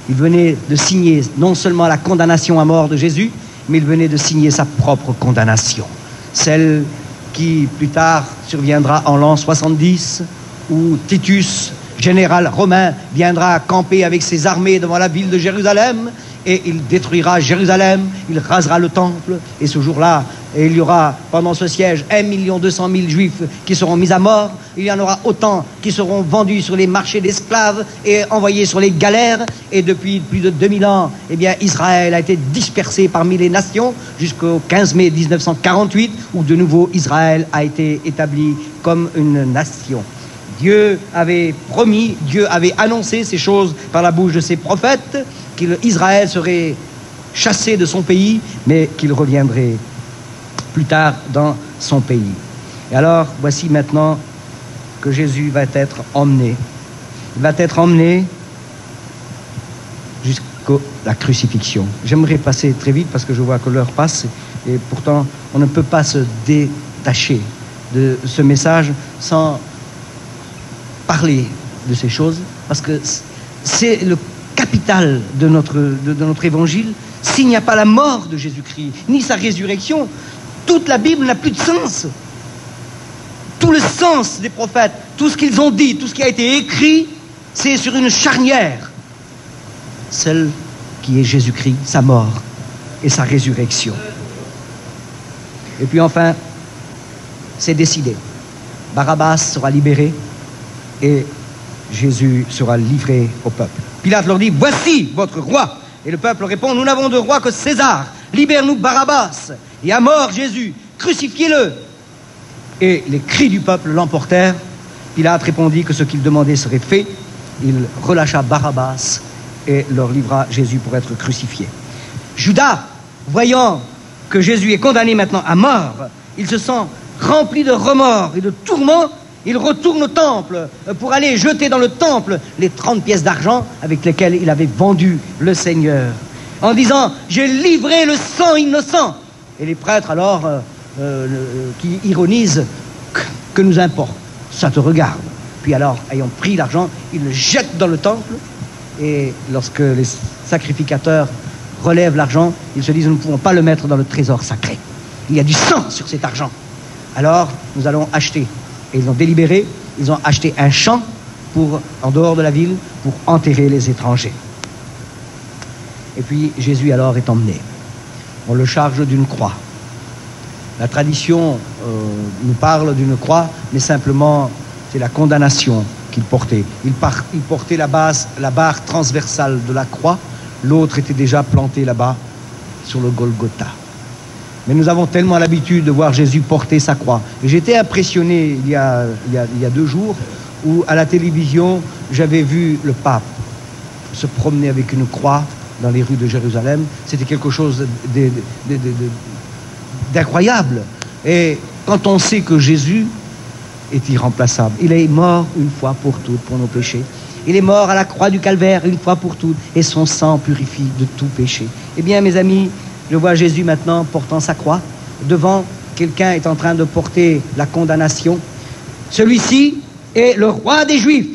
Il venait de signer non seulement la condamnation à mort de Jésus, mais il venait de signer sa propre condamnation. Celle qui, plus tard, surviendra en l'an 70, où Titus, général romain, viendra camper avec ses armées devant la ville de Jérusalem et il détruira Jérusalem, il rasera le temple et ce jour-là, il y aura pendant ce siège 1 200 000 juifs qui seront mis à mort, il y en aura autant qui seront vendus sur les marchés d'esclaves et envoyés sur les galères et depuis plus de 2000 ans, eh bien Israël a été dispersé parmi les nations jusqu'au 15 mai 1948 où de nouveau Israël a été établi comme une nation. Dieu avait promis, Dieu avait annoncé ces choses par la bouche de ses prophètes, qu'Israël serait chassé de son pays, mais qu'il reviendrait plus tard dans son pays. Et alors, voici maintenant que Jésus va être emmené. Il va être emmené jusqu'à la crucifixion. J'aimerais passer très vite parce que je vois que l'heure passe et pourtant on ne peut pas se détacher de ce message sans parler de ces choses, parce que c'est le capital de notre évangile. S'il n'y a pas la mort de Jésus-Christ, ni sa résurrection, toute la Bible n'a plus de sens. Tout le sens des prophètes, tout ce qu'ils ont dit, tout ce qui a été écrit, c'est sur une charnière. Celle qui est Jésus-Christ, sa mort et sa résurrection. Et puis enfin, c'est décidé. Barabbas sera libéré et Jésus sera livré au peuple. Pilate leur dit, voici votre roi. Et le peuple répond, nous n'avons de roi que César. Libère-nous Barabbas. Et à mort Jésus, crucifiez-le. Et les cris du peuple l'emportèrent. Pilate répondit que ce qu'il demandait serait fait. Il relâcha Barabbas et leur livra Jésus pour être crucifié. Judas, voyant que Jésus est condamné maintenant à mort, il se sent rempli de remords et de tourments. Il retourne au temple pour aller jeter dans le temple les 30 pièces d'argent avec lesquelles il avait vendu le Seigneur, en disant « J'ai livré le sang innocent ». Et les prêtres alors, qui ironisent « Que nous importe, ça te regarde ». Puis alors, ayant pris l'argent, ils le jettent dans le temple. Et lorsque les sacrificateurs relèvent l'argent, ils se disent « Nous ne pouvons pas le mettre dans le trésor sacré. Il y a du sang sur cet argent. Alors, nous allons acheter ». Et ils ont délibéré, ils ont acheté un champ en dehors de la ville pour enterrer les étrangers. Et puis Jésus alors est emmené. On le charge d'une croix. La tradition nous parle d'une croix, mais simplement c'est la condamnation qu'il portait. Il portait la barre transversale de la croix, l'autre était déjà planté là-bas sur le Golgotha. Mais nous avons tellement l'habitude de voir Jésus porter sa croix. Et j'étais impressionné il y a 2 jours où à la télévision, j'avais vu le pape se promener avec une croix dans les rues de Jérusalem. C'était quelque chose d'incroyable. Et quand on sait que Jésus est irremplaçable, il est mort une fois pour toutes pour nos péchés. Il est mort à la croix du calvaire une fois pour toutes et son sang purifie de tout péché. Eh bien, mes amis, je vois Jésus maintenant portant sa croix. Devant, quelqu'un est en train de porter la condamnation. Celui-ci est le roi des Juifs.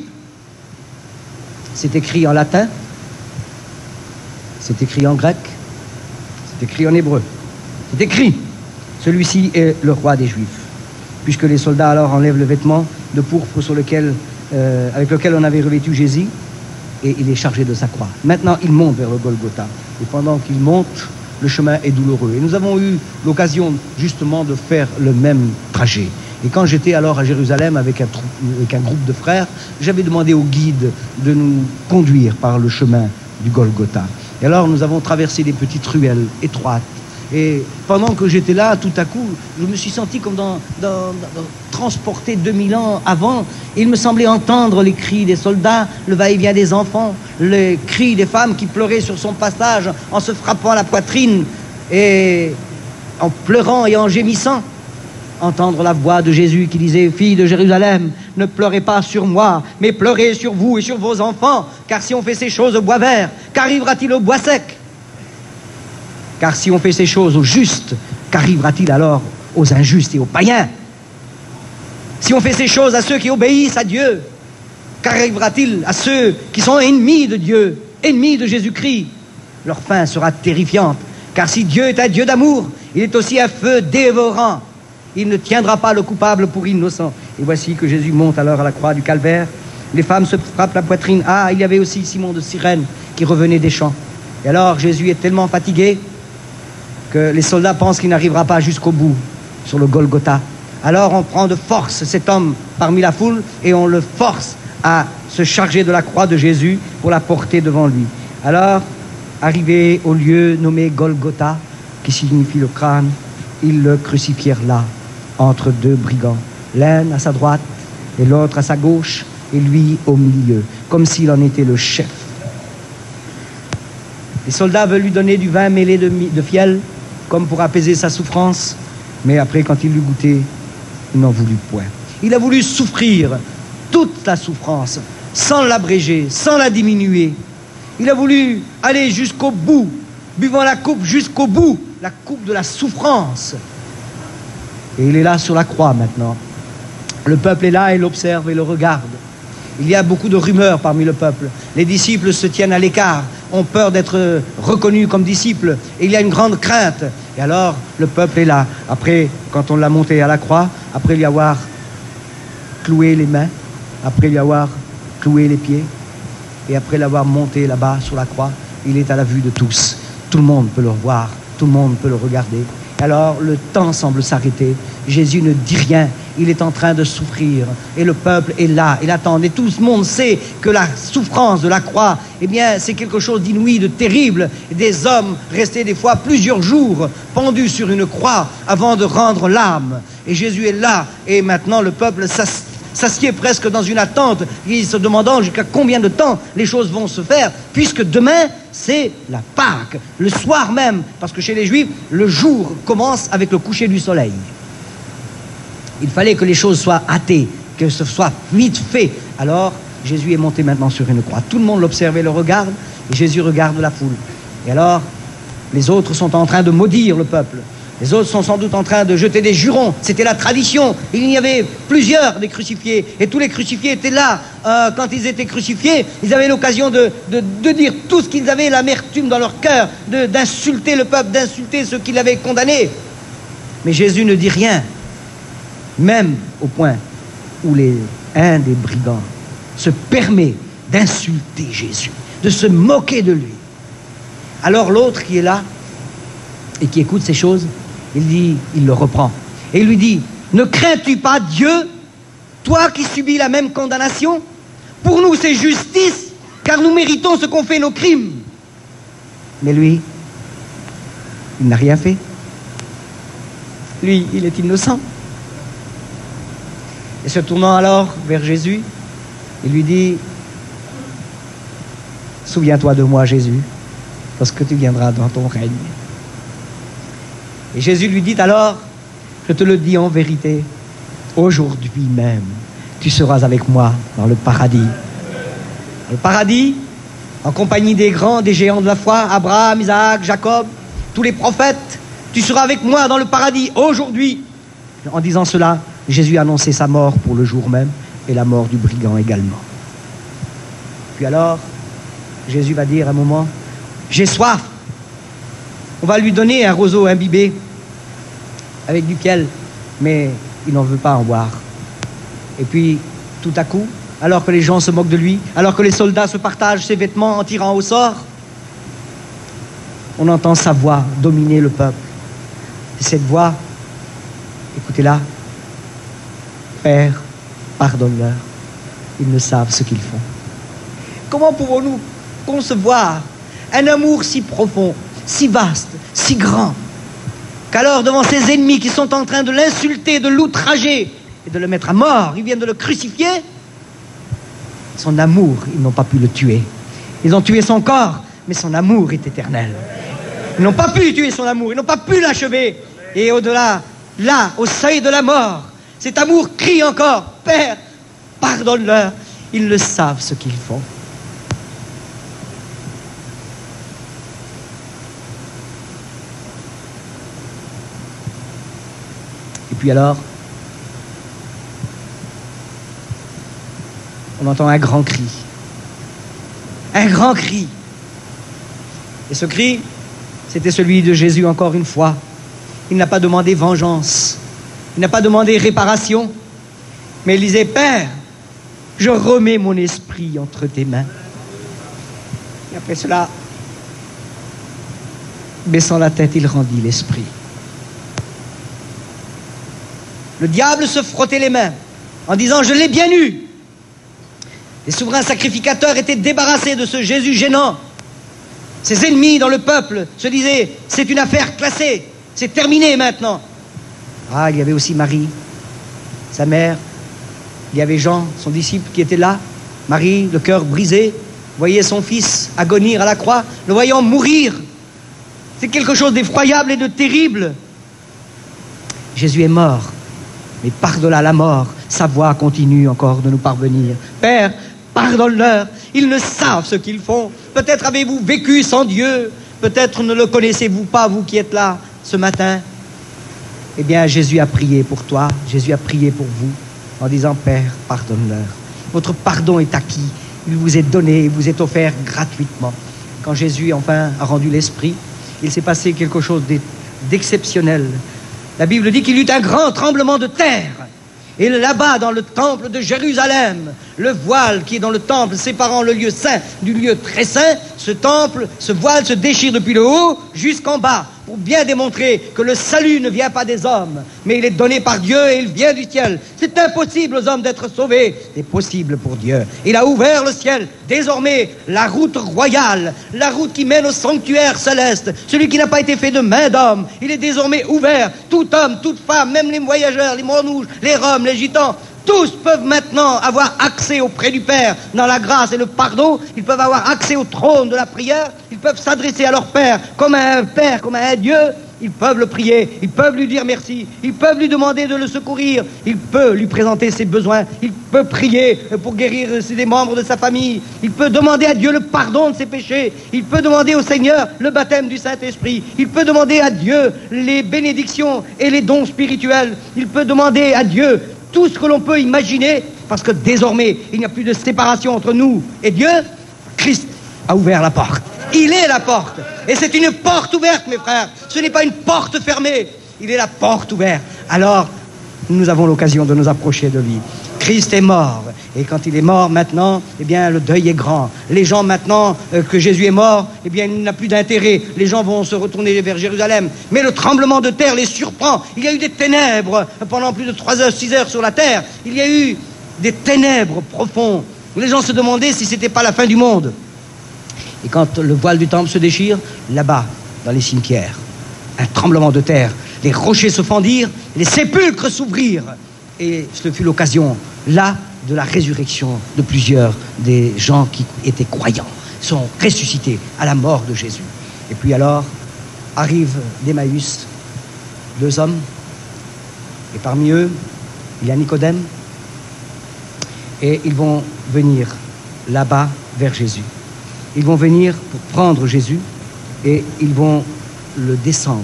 C'est écrit en latin, c'est écrit en grec, c'est écrit en hébreu. C'est écrit, celui-ci est le roi des Juifs. Puisque les soldats alors enlèvent le vêtement de pourpre avec lequel on avait revêtu Jésus, et il est chargé de sa croix. Maintenant, il monte vers le Golgotha. Et pendant qu'il monte, le chemin est douloureux. Et nous avons eu l'occasion justement de faire le même trajet. Et quand j'étais alors à Jérusalem avec un groupe de frères, j'avais demandé au guide de nous conduire par le chemin du Golgotha. Et alors nous avons traversé des petites ruelles étroites. Et pendant que j'étais là, tout à coup, je me suis senti comme transporté 2000 ans avant. Il me semblait entendre les cris des soldats, le va-et-vient des enfants, les cris des femmes qui pleuraient sur son passage en se frappant la poitrine et en pleurant et en gémissant. Entendre la voix de Jésus qui disait « Filles de Jérusalem, ne pleurez pas sur moi, mais pleurez sur vous et sur vos enfants, car si on fait ces choses au bois vert, qu'arrivera-t-il au bois sec ? Car si on fait ces choses aux justes, qu'arrivera-t-il alors aux injustes et aux païens ? Si on fait ces choses à ceux qui obéissent à Dieu, qu'arrivera-t-il à ceux qui sont ennemis de Dieu, ennemis de Jésus-Christ ? Leur fin sera terrifiante, car si Dieu est un Dieu d'amour, il est aussi un feu dévorant. Il ne tiendra pas le coupable pour innocent. Et voici que Jésus monte alors à la croix du calvaire. Les femmes se frappent la poitrine. Ah, il y avait aussi Simon de Cyrène qui revenait des champs. Et alors Jésus est tellement fatigué que les soldats pensent qu'il n'arrivera pas jusqu'au bout, sur le Golgotha. Alors on prend de force cet homme parmi la foule et on le force à se charger de la croix de Jésus pour la porter devant lui. Alors, arrivé au lieu nommé Golgotha, qui signifie le crâne, ils le crucifièrent là, entre 2 brigands, l'un à sa droite et l'autre à sa gauche, et lui au milieu, comme s'il en était le chef. Les soldats veulent lui donner du vin mêlé de fiel, comme pour apaiser sa souffrance, mais après, quand il l'eut goûté, il n'en voulut point. Il a voulu souffrir toute la souffrance, sans l'abréger, sans la diminuer. Il a voulu aller jusqu'au bout, buvant la coupe jusqu'au bout, la coupe de la souffrance. Et il est là sur la croix maintenant. Le peuple est là et l'observe et le regarde. Il y a beaucoup de rumeurs parmi le peuple. Les disciples se tiennent à l'écart, ont peur d'être reconnus comme disciples. Et il y a une grande crainte. Et alors, le peuple est là. Après, quand on l'a monté à la croix, après lui avoir cloué les mains, après lui avoir cloué les pieds, et après l'avoir monté là-bas sur la croix, il est à la vue de tous. Tout le monde peut le voir, tout le monde peut le regarder. Alors le temps semble s'arrêter. Jésus ne dit rien. Il est en train de souffrir. Et le peuple est là, il attend. Et tout le monde sait que la souffrance de la croix, eh bien, c'est quelque chose d'inouï, de terrible. Des hommes restés des fois plusieurs jours pendus sur une croix avant de rendre l'âme. Et Jésus est là. Et maintenant, le peuple s'assied presque dans une attente, se demandant jusqu'à combien de temps les choses vont se faire, puisque demain, c'est la Pâque, le soir même, parce que chez les Juifs, le jour commence avec le coucher du soleil. Il fallait que les choses soient hâtées, que ce soit vite fait. Alors, Jésus est monté maintenant sur une croix. Tout le monde l'observe et le regarde, et Jésus regarde la foule. Et alors, les autres sont en train de maudire le peuple. Les autres sont sans doute en train de jeter des jurons. C'était la tradition. Il y avait plusieurs des crucifiés. Et tous les crucifiés étaient là. Quand ils étaient crucifiés, ils avaient l'occasion de dire tout ce qu'ils avaient, l'amertume dans leur cœur, d'insulter le peuple, d'insulter ceux qui l'avaient condamné. Mais Jésus ne dit rien. Même au point où un des brigands se permet d'insulter Jésus, de se moquer de lui. Alors l'autre qui est là et qui écoute ces choses, il le reprend. Et il lui dit, ne crains-tu pas Dieu, toi qui subis la même condamnation? Pour nous c'est justice, car nous méritons ce qu'ont fait nos crimes. Mais lui, il n'a rien fait. Lui, il est innocent. Et se tournant alors vers Jésus, il lui dit, « Souviens-toi de moi, Jésus, lorsque tu viendras dans ton règne. » Et Jésus lui dit alors, « Je te le dis en vérité, aujourd'hui même, tu seras avec moi dans le paradis. » Le paradis, en compagnie des grands, des géants de la foi, Abraham, Isaac, Jacob, tous les prophètes, tu seras avec moi dans le paradis aujourd'hui. En disant cela, Jésus a annoncé sa mort pour le jour même et la mort du brigand également. Puis alors, Jésus va dire à un moment, j'ai soif. On va lui donner un roseau imbibé avec duquel, mais il n'en veut pas en boire. Et puis, tout à coup, alors que les gens se moquent de lui, alors que les soldats se partagent ses vêtements en tirant au sort, on entend sa voix dominer le peuple. Et cette voix, écoutez-la, Père, pardonne-leur, ils ne savent ce qu'ils font. Comment pouvons-nous concevoir un amour si profond, si vaste, si grand, qu'alors devant ses ennemis qui sont en train de l'insulter, de l'outrager et de le mettre à mort, ils viennent de le crucifier, son amour, ils n'ont pas pu le tuer. Ils ont tué son corps, mais son amour est éternel. Ils n'ont pas pu tuer son amour, ils n'ont pas pu l'achever. Et au-delà, là, au seuil de la mort, cet amour crie encore, Père, pardonne-leur, ils ne savent ce qu'ils font. Et puis alors, on entend un grand cri. Un grand cri. Et ce cri, c'était celui de Jésus encore une fois. Il n'a pas demandé vengeance. Il n'a pas demandé réparation. Mais il disait, Père, je remets mon esprit entre tes mains. Et après cela, baissant la tête, il rendit l'esprit. Le diable se frottait les mains en disant, je l'ai bien eu. Les souverains sacrificateurs étaient débarrassés de ce Jésus gênant. Ses ennemis dans le peuple se disaient, c'est une affaire classée, c'est terminé maintenant. Ah, il y avait aussi Marie, sa mère, il y avait Jean, son disciple, qui était là. Marie, le cœur brisé, voyait son fils agonir à la croix, le voyant mourir. C'est quelque chose d'effroyable et de terrible. Jésus est mort, mais par-delà la mort, sa voix continue encore de nous parvenir. Père, pardonne-leur, ils ne savent ce qu'ils font. Peut-être avez-vous vécu sans Dieu, peut-être ne le connaissez-vous pas, vous qui êtes là ce matin. Eh bien, Jésus a prié pour toi, Jésus a prié pour vous, en disant, Père, pardonne-leur. Votre pardon est acquis, il vous est donné, il vous est offert gratuitement. Quand Jésus, enfin, a rendu l'esprit, il s'est passé quelque chose d'exceptionnel. La Bible dit qu'il y eut un grand tremblement de terre. Et là-bas, dans le temple de Jérusalem, le voile qui est dans le temple séparant le lieu saint du lieu très saint, ce voile se déchire depuis le haut jusqu'en bas, pour bien démontrer que le salut ne vient pas des hommes, mais il est donné par Dieu et il vient du ciel. C'est impossible aux hommes d'être sauvés, c'est possible pour Dieu. Il a ouvert le ciel. Désormais, la route royale, la route qui mène au sanctuaire céleste, celui qui n'a pas été fait de main d'homme, il est désormais ouvert. Tout homme, toute femme, même les voyageurs, les moinouges, les roms, les gitans, tous peuvent maintenant avoir accès auprès du Père dans la grâce et le pardon. Ils peuvent avoir accès au trône de la prière. Ils peuvent s'adresser à leur Père comme à un Père, comme à un Dieu. Ils peuvent le prier, ils peuvent lui dire merci, ils peuvent lui demander de le secourir, il peut lui présenter ses besoins, il peut prier pour guérir des membres de sa famille, il peut demander à Dieu le pardon de ses péchés, il peut demander au Seigneur le baptême du Saint-Esprit, il peut demander à Dieu les bénédictions et les dons spirituels, il peut demander à Dieu tout ce que l'on peut imaginer, parce que désormais, il n'y a plus de séparation entre nous et Dieu. Christ a ouvert la porte. Il est la porte. Et c'est une porte ouverte, mes frères. Ce n'est pas une porte fermée. Il est la porte ouverte. Alors, nous avons l'occasion de nous approcher de lui. Christ est mort. Et quand il est mort maintenant, eh bien, le deuil est grand. Les gens, maintenant que Jésus est mort, eh bien, il n'a plus d'intérêt. Les gens vont se retourner vers Jérusalem. Mais le tremblement de terre les surprend. Il y a eu des ténèbres pendant plus de 3 heures, 6 heures sur la terre. Il y a eu des ténèbres profondes. Les gens se demandaient si c'était pas la fin du monde. Et quand le voile du temple se déchire, là-bas, dans les cimetières, un tremblement de terre les rochers se fendirent, les sépulcres s'ouvrirent. Et ce fut l'occasion, là, de la résurrection de plusieurs des gens qui étaient croyants, sont ressuscités à la mort de Jésus. Et puis alors, arrivent d'Emmaüs 2 hommes, et parmi eux, il y a Nicodème, et ils vont venir là-bas vers Jésus. Ils vont venir pour prendre Jésus, et ils vont le descendre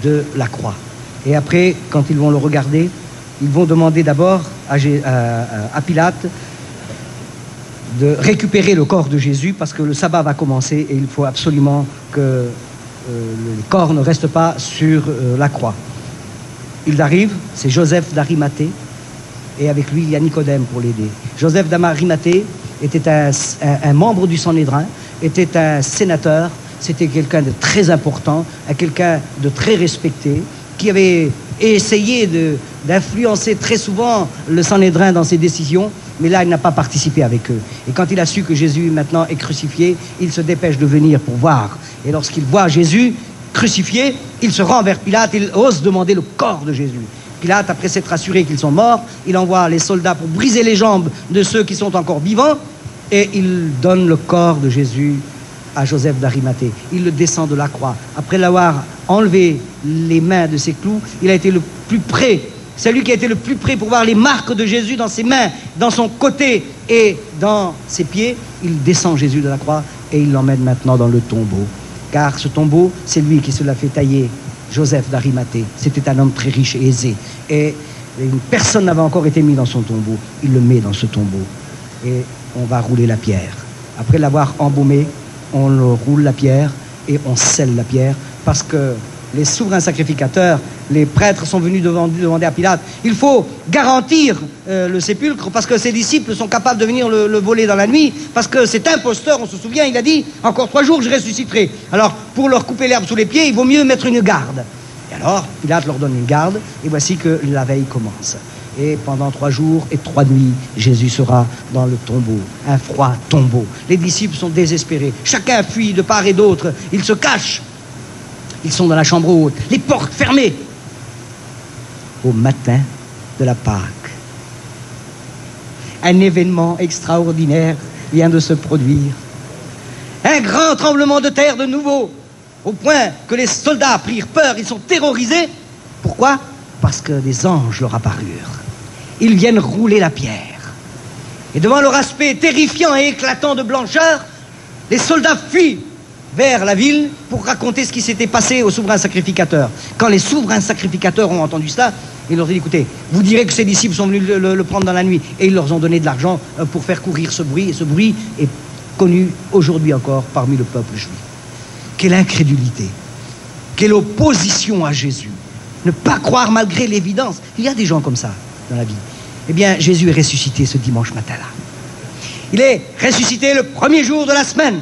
de la croix. Et après, quand ils vont le regarder, ils vont demander d'abord à Pilate de récupérer le corps de Jésus parce que le sabbat va commencer et il faut absolument que le corps ne reste pas sur la croix. Ils arrivent, c'est Joseph d'Arimathée et avec lui il y a Nicodème pour l'aider. Joseph d'Arimathée était un membre du Sanhédrin, était un sénateur, c'était quelqu'un de très important, quelqu'un de très respecté, qui avait essayé d'influencer très souvent le Sanhédrin dans ses décisions, mais là, il n'a pas participé avec eux. Et quand il a su que Jésus, maintenant, est crucifié, il se dépêche de venir pour voir. Et lorsqu'il voit Jésus crucifié, il se rend vers Pilate, il ose demander le corps de Jésus. Pilate, après s'être assuré qu'ils sont morts, il envoie les soldats pour briser les jambes de ceux qui sont encore vivants, et il donne le corps de Jésus à Joseph d'Arimathée. Il le descend de la croix. Après l'avoir enlevé les mains de ses clous, il a été le plus près. C'est lui qui a été le plus près pour voir les marques de Jésus dans ses mains, dans son côté et dans ses pieds. Il descend Jésus de la croix et il l'emmène maintenant dans le tombeau. Car ce tombeau, c'est lui qui se l'a fait tailler, Joseph d'Arimathée. C'était un homme très riche et aisé. Et personne n'avait encore été mis dans son tombeau. Il le met dans ce tombeau. Et on va rouler la pierre. Après l'avoir embaumé, on le roule la pierre et on scelle la pierre parce que les souverains sacrificateurs, les prêtres sont venus demander à Pilate, il faut garantir le sépulcre parce que ses disciples sont capables de venir le voler dans la nuit, parce que cet imposteur, on se souvient, il a dit, encore 3 jours je ressusciterai. Alors pour leur couper l'herbe sous les pieds, il vaut mieux mettre une garde. Et alors Pilate leur donne une garde et voici que la veille commence. Et pendant 3 jours et 3 nuits, Jésus sera dans le tombeau, un froid tombeau. Les disciples sont désespérés. Chacun fuit de part et d'autre. Ils se cachent. Ils sont dans la chambre haute, les portes fermées. Au matin de la Pâque, un événement extraordinaire vient de se produire. Un grand tremblement de terre de nouveau, au point que les soldats prirent peur, ils sont terrorisés. Pourquoi ? Parce que des anges leur apparurent. Ils viennent rouler la pierre. Et devant leur aspect terrifiant et éclatant de blancheur, les soldats fuient vers la ville pour raconter ce qui s'était passé aux souverains sacrificateurs. Quand les souverains sacrificateurs ont entendu cela, ils leur ont dit, écoutez, vous direz que ces disciples sont venus le prendre dans la nuit. Et ils leur ont donné de l'argent pour faire courir ce bruit. Et ce bruit est connu aujourd'hui encore parmi le peuple juif. Quelle incrédulité, quelle opposition à Jésus. Ne pas croire malgré l'évidence. Il y a des gens comme ça dans la vie. Eh bien, Jésus est ressuscité ce dimanche matin-là. Il est ressuscité le premier jour de la semaine.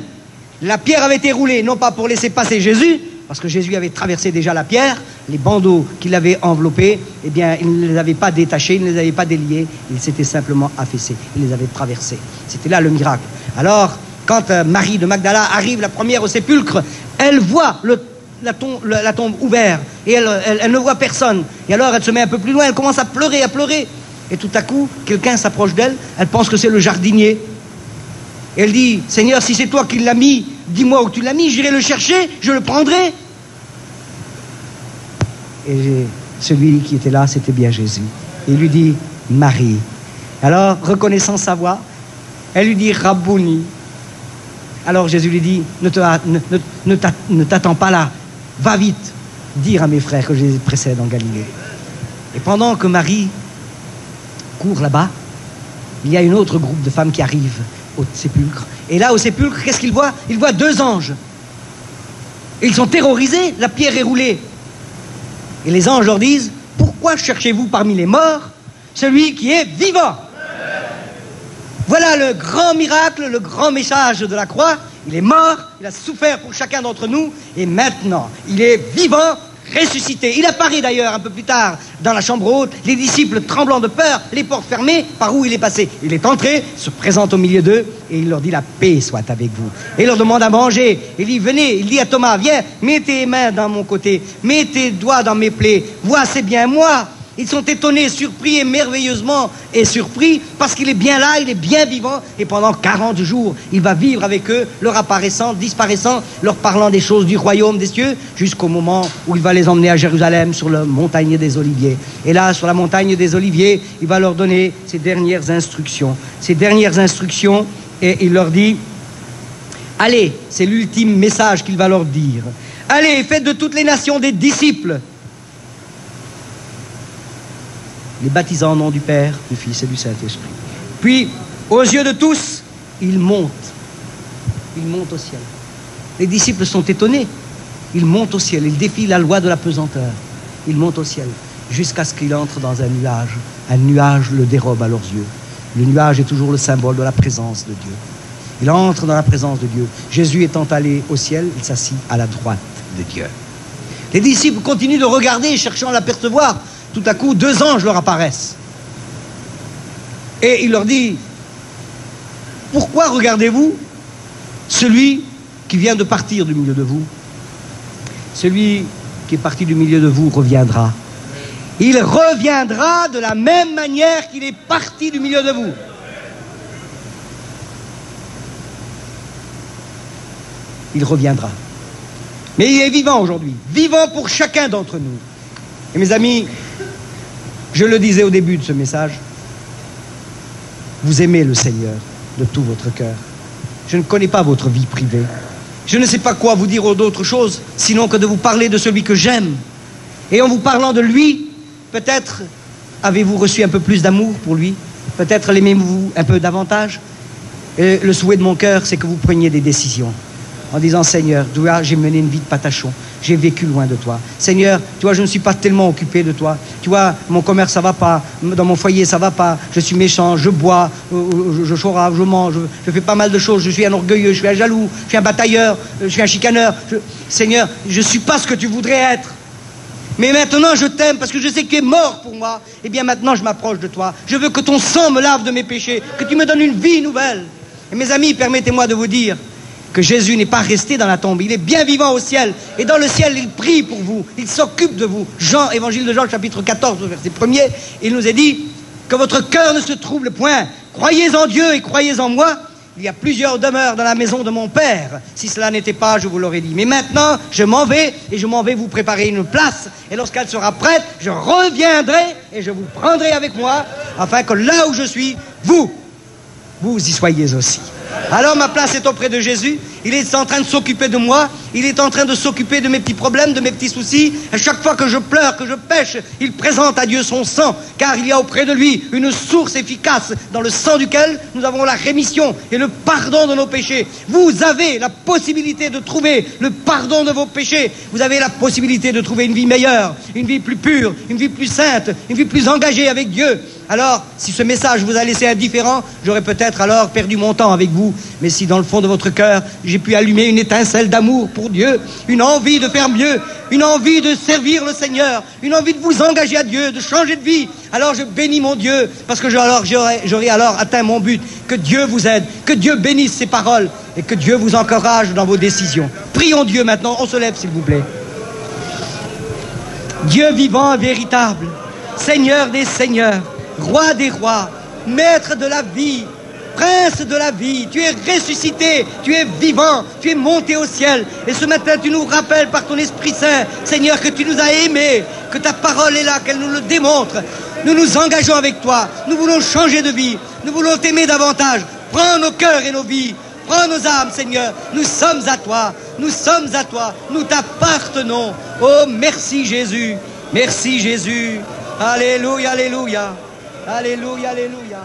La pierre avait été roulée, non pas pour laisser passer Jésus, parce que Jésus avait traversé déjà la pierre, les bandeaux qui l'avaient enveloppé, eh bien, il ne les avait pas détachés, il ne les avait pas déliés, il s'était simplement affaissé, il les avait traversés. C'était là le miracle. Alors, quand Marie de Magdala arrive, la première au sépulcre, elle voit la tombe ouverte, et elle ne voit personne. Et alors, elle se met un peu plus loin, elle commence à pleurer, et tout à coup, quelqu'un s'approche d'elle, elle pense que c'est le jardinier. Elle dit, Seigneur, si c'est toi qui l'as mis, dis-moi où tu l'as mis, j'irai le chercher, je le prendrai. Et celui qui était là, c'était bien Jésus. Il lui dit, Marie. Alors, reconnaissant sa voix, elle lui dit, Rabbouni. Alors Jésus lui dit, ne t'attends pas là, va vite, dire à mes frères que je les précède en Galilée. Et pendant que Marie court là-bas, il y a un autre groupe de femmes qui arrivent au sépulcre. Et là, au sépulcre, qu'est-ce qu'ils voient ? Ils voient 2 anges. Et ils sont terrorisés, la pierre est roulée. Et les anges leur disent, pourquoi cherchez-vous parmi les morts celui qui est vivant ? Voilà le grand miracle, le grand message de la croix. Il est mort, il a souffert pour chacun d'entre nous, et maintenant, il est vivant, ressuscité. Il apparaît d'ailleurs un peu plus tard dans la chambre haute, les disciples tremblant de peur, les portes fermées, par où il est passé. Il est entré, se présente au milieu d'eux et il leur dit la paix soit avec vous. Et il leur demande à manger. Il dit venez, il dit à Thomas, viens, mets tes mains dans mon côté, mets tes doigts dans mes plaies, vois c'est bien moi. Ils sont étonnés, surpris et merveilleusement et surpris parce qu'il est bien là, il est bien vivant et pendant 40 jours, il va vivre avec eux, leur apparaissant, disparaissant, leur parlant des choses du royaume des cieux jusqu'au moment où il va les emmener à Jérusalem sur la montagne des Oliviers. Et là, sur la montagne des Oliviers, il va leur donner ses dernières instructions. Et il leur dit, allez, c'est l'ultime message qu'il va leur dire. Allez, faites de toutes les nations des disciples. Les baptisant au nom du Père, du Fils et du Saint-Esprit. Puis, aux yeux de tous, il monte au ciel. Les disciples sont étonnés. Il monte au ciel, il défie la loi de la pesanteur. Il monte au ciel, jusqu'à ce qu'il entre dans un nuage. Un nuage le dérobe à leurs yeux. Le nuage est toujours le symbole de la présence de Dieu. Il entre dans la présence de Dieu. Jésus étant allé au ciel, il s'assit à la droite de Dieu. Les disciples continuent de regarder, cherchant à l'apercevoir. Tout à coup, 2 anges leur apparaissent. Et il leur dit, pourquoi regardez-vous celui qui vient de partir du milieu de vous? Celui qui est parti du milieu de vous reviendra. Il reviendra de la même manière qu'il est parti du milieu de vous. Il reviendra. Mais il est vivant aujourd'hui, vivant pour chacun d'entre nous. Et mes amis, je le disais au début de ce message, vous aimez le Seigneur de tout votre cœur. Je ne connais pas votre vie privée. Je ne sais pas quoi vous dire d'autre chose, sinon que de vous parler de celui que j'aime. Et en vous parlant de lui, peut-être avez-vous reçu un peu plus d'amour pour lui, peut-être l'aimez-vous un peu davantage. Et le souhait de mon cœur, c'est que vous preniez des décisions. En disant, Seigneur, tu vois, j'ai mené une vie de patachon. J'ai vécu loin de toi. Seigneur, tu vois, je ne suis pas tellement occupé de toi. Tu vois, mon commerce, ça va pas. Dans mon foyer, ça va pas. Je suis méchant, je bois, je chorave, je mange, je fais pas mal de choses. Je suis un orgueilleux, je suis un jaloux, je suis un batailleur, je suis un chicaneur. Seigneur, je ne suis pas ce que tu voudrais être. Mais maintenant, je t'aime parce que je sais que tu es mort pour moi. Eh bien, maintenant, je m'approche de toi. Je veux que ton sang me lave de mes péchés, que tu me donnes une vie nouvelle. Et mes amis, permettez-moi de vous dire que Jésus n'est pas resté dans la tombe, il est bien vivant au ciel, et dans le ciel il prie pour vous, il s'occupe de vous. Jean, évangile de Jean, chapitre 14, verset 1er, il nous est dit que votre cœur ne se trouble point, croyez en Dieu et croyez en moi, il y a plusieurs demeures dans la maison de mon Père, si cela n'était pas, je vous l'aurais dit. Mais maintenant, je m'en vais, et je m'en vais vous préparer une place, et lorsqu'elle sera prête, je reviendrai, et je vous prendrai avec moi, afin que là où je suis, vous y soyez aussi. Alors ma place est auprès de Jésus, il est en train de s'occuper de moi, il est en train de s'occuper de mes petits problèmes, de mes petits soucis. À chaque fois que je pleure, que je pêche, il présente à Dieu son sang, car il y a auprès de lui une source efficace dans le sang duquel nous avons la rémission et le pardon de nos péchés. Vous avez la possibilité de trouver le pardon de vos péchés, vous avez la possibilité de trouver une vie meilleure, une vie plus pure, une vie plus sainte, une vie plus engagée avec Dieu. Alors, si ce message vous a laissé indifférent, j'aurais peut-être alors perdu mon temps avec vous. Mais si dans le fond de votre cœur, j'ai pu allumer une étincelle d'amour pour Dieu, une envie de faire mieux, une envie de servir le Seigneur, une envie de vous engager à Dieu, de changer de vie, alors je bénis mon Dieu, parce que j'aurai alors atteint mon but. Que Dieu vous aide, que Dieu bénisse ses paroles, et que Dieu vous encourage dans vos décisions. Prions Dieu maintenant, on se lève s'il vous plaît. Dieu vivant et véritable, Seigneur des seigneurs, Roi des rois, maître de la vie, prince de la vie, tu es ressuscité, tu es vivant, tu es monté au ciel. Et ce matin, tu nous rappelles par ton Esprit Saint, Seigneur, que tu nous as aimés, que ta parole est là, qu'elle nous le démontre. Nous nous engageons avec toi, nous voulons changer de vie, nous voulons t'aimer davantage. Prends nos cœurs et nos vies, prends nos âmes, Seigneur. Nous sommes à toi, nous sommes à toi, nous t'appartenons. Oh, merci Jésus, merci Jésus. Alléluia, alléluia. Alléluia, alléluia.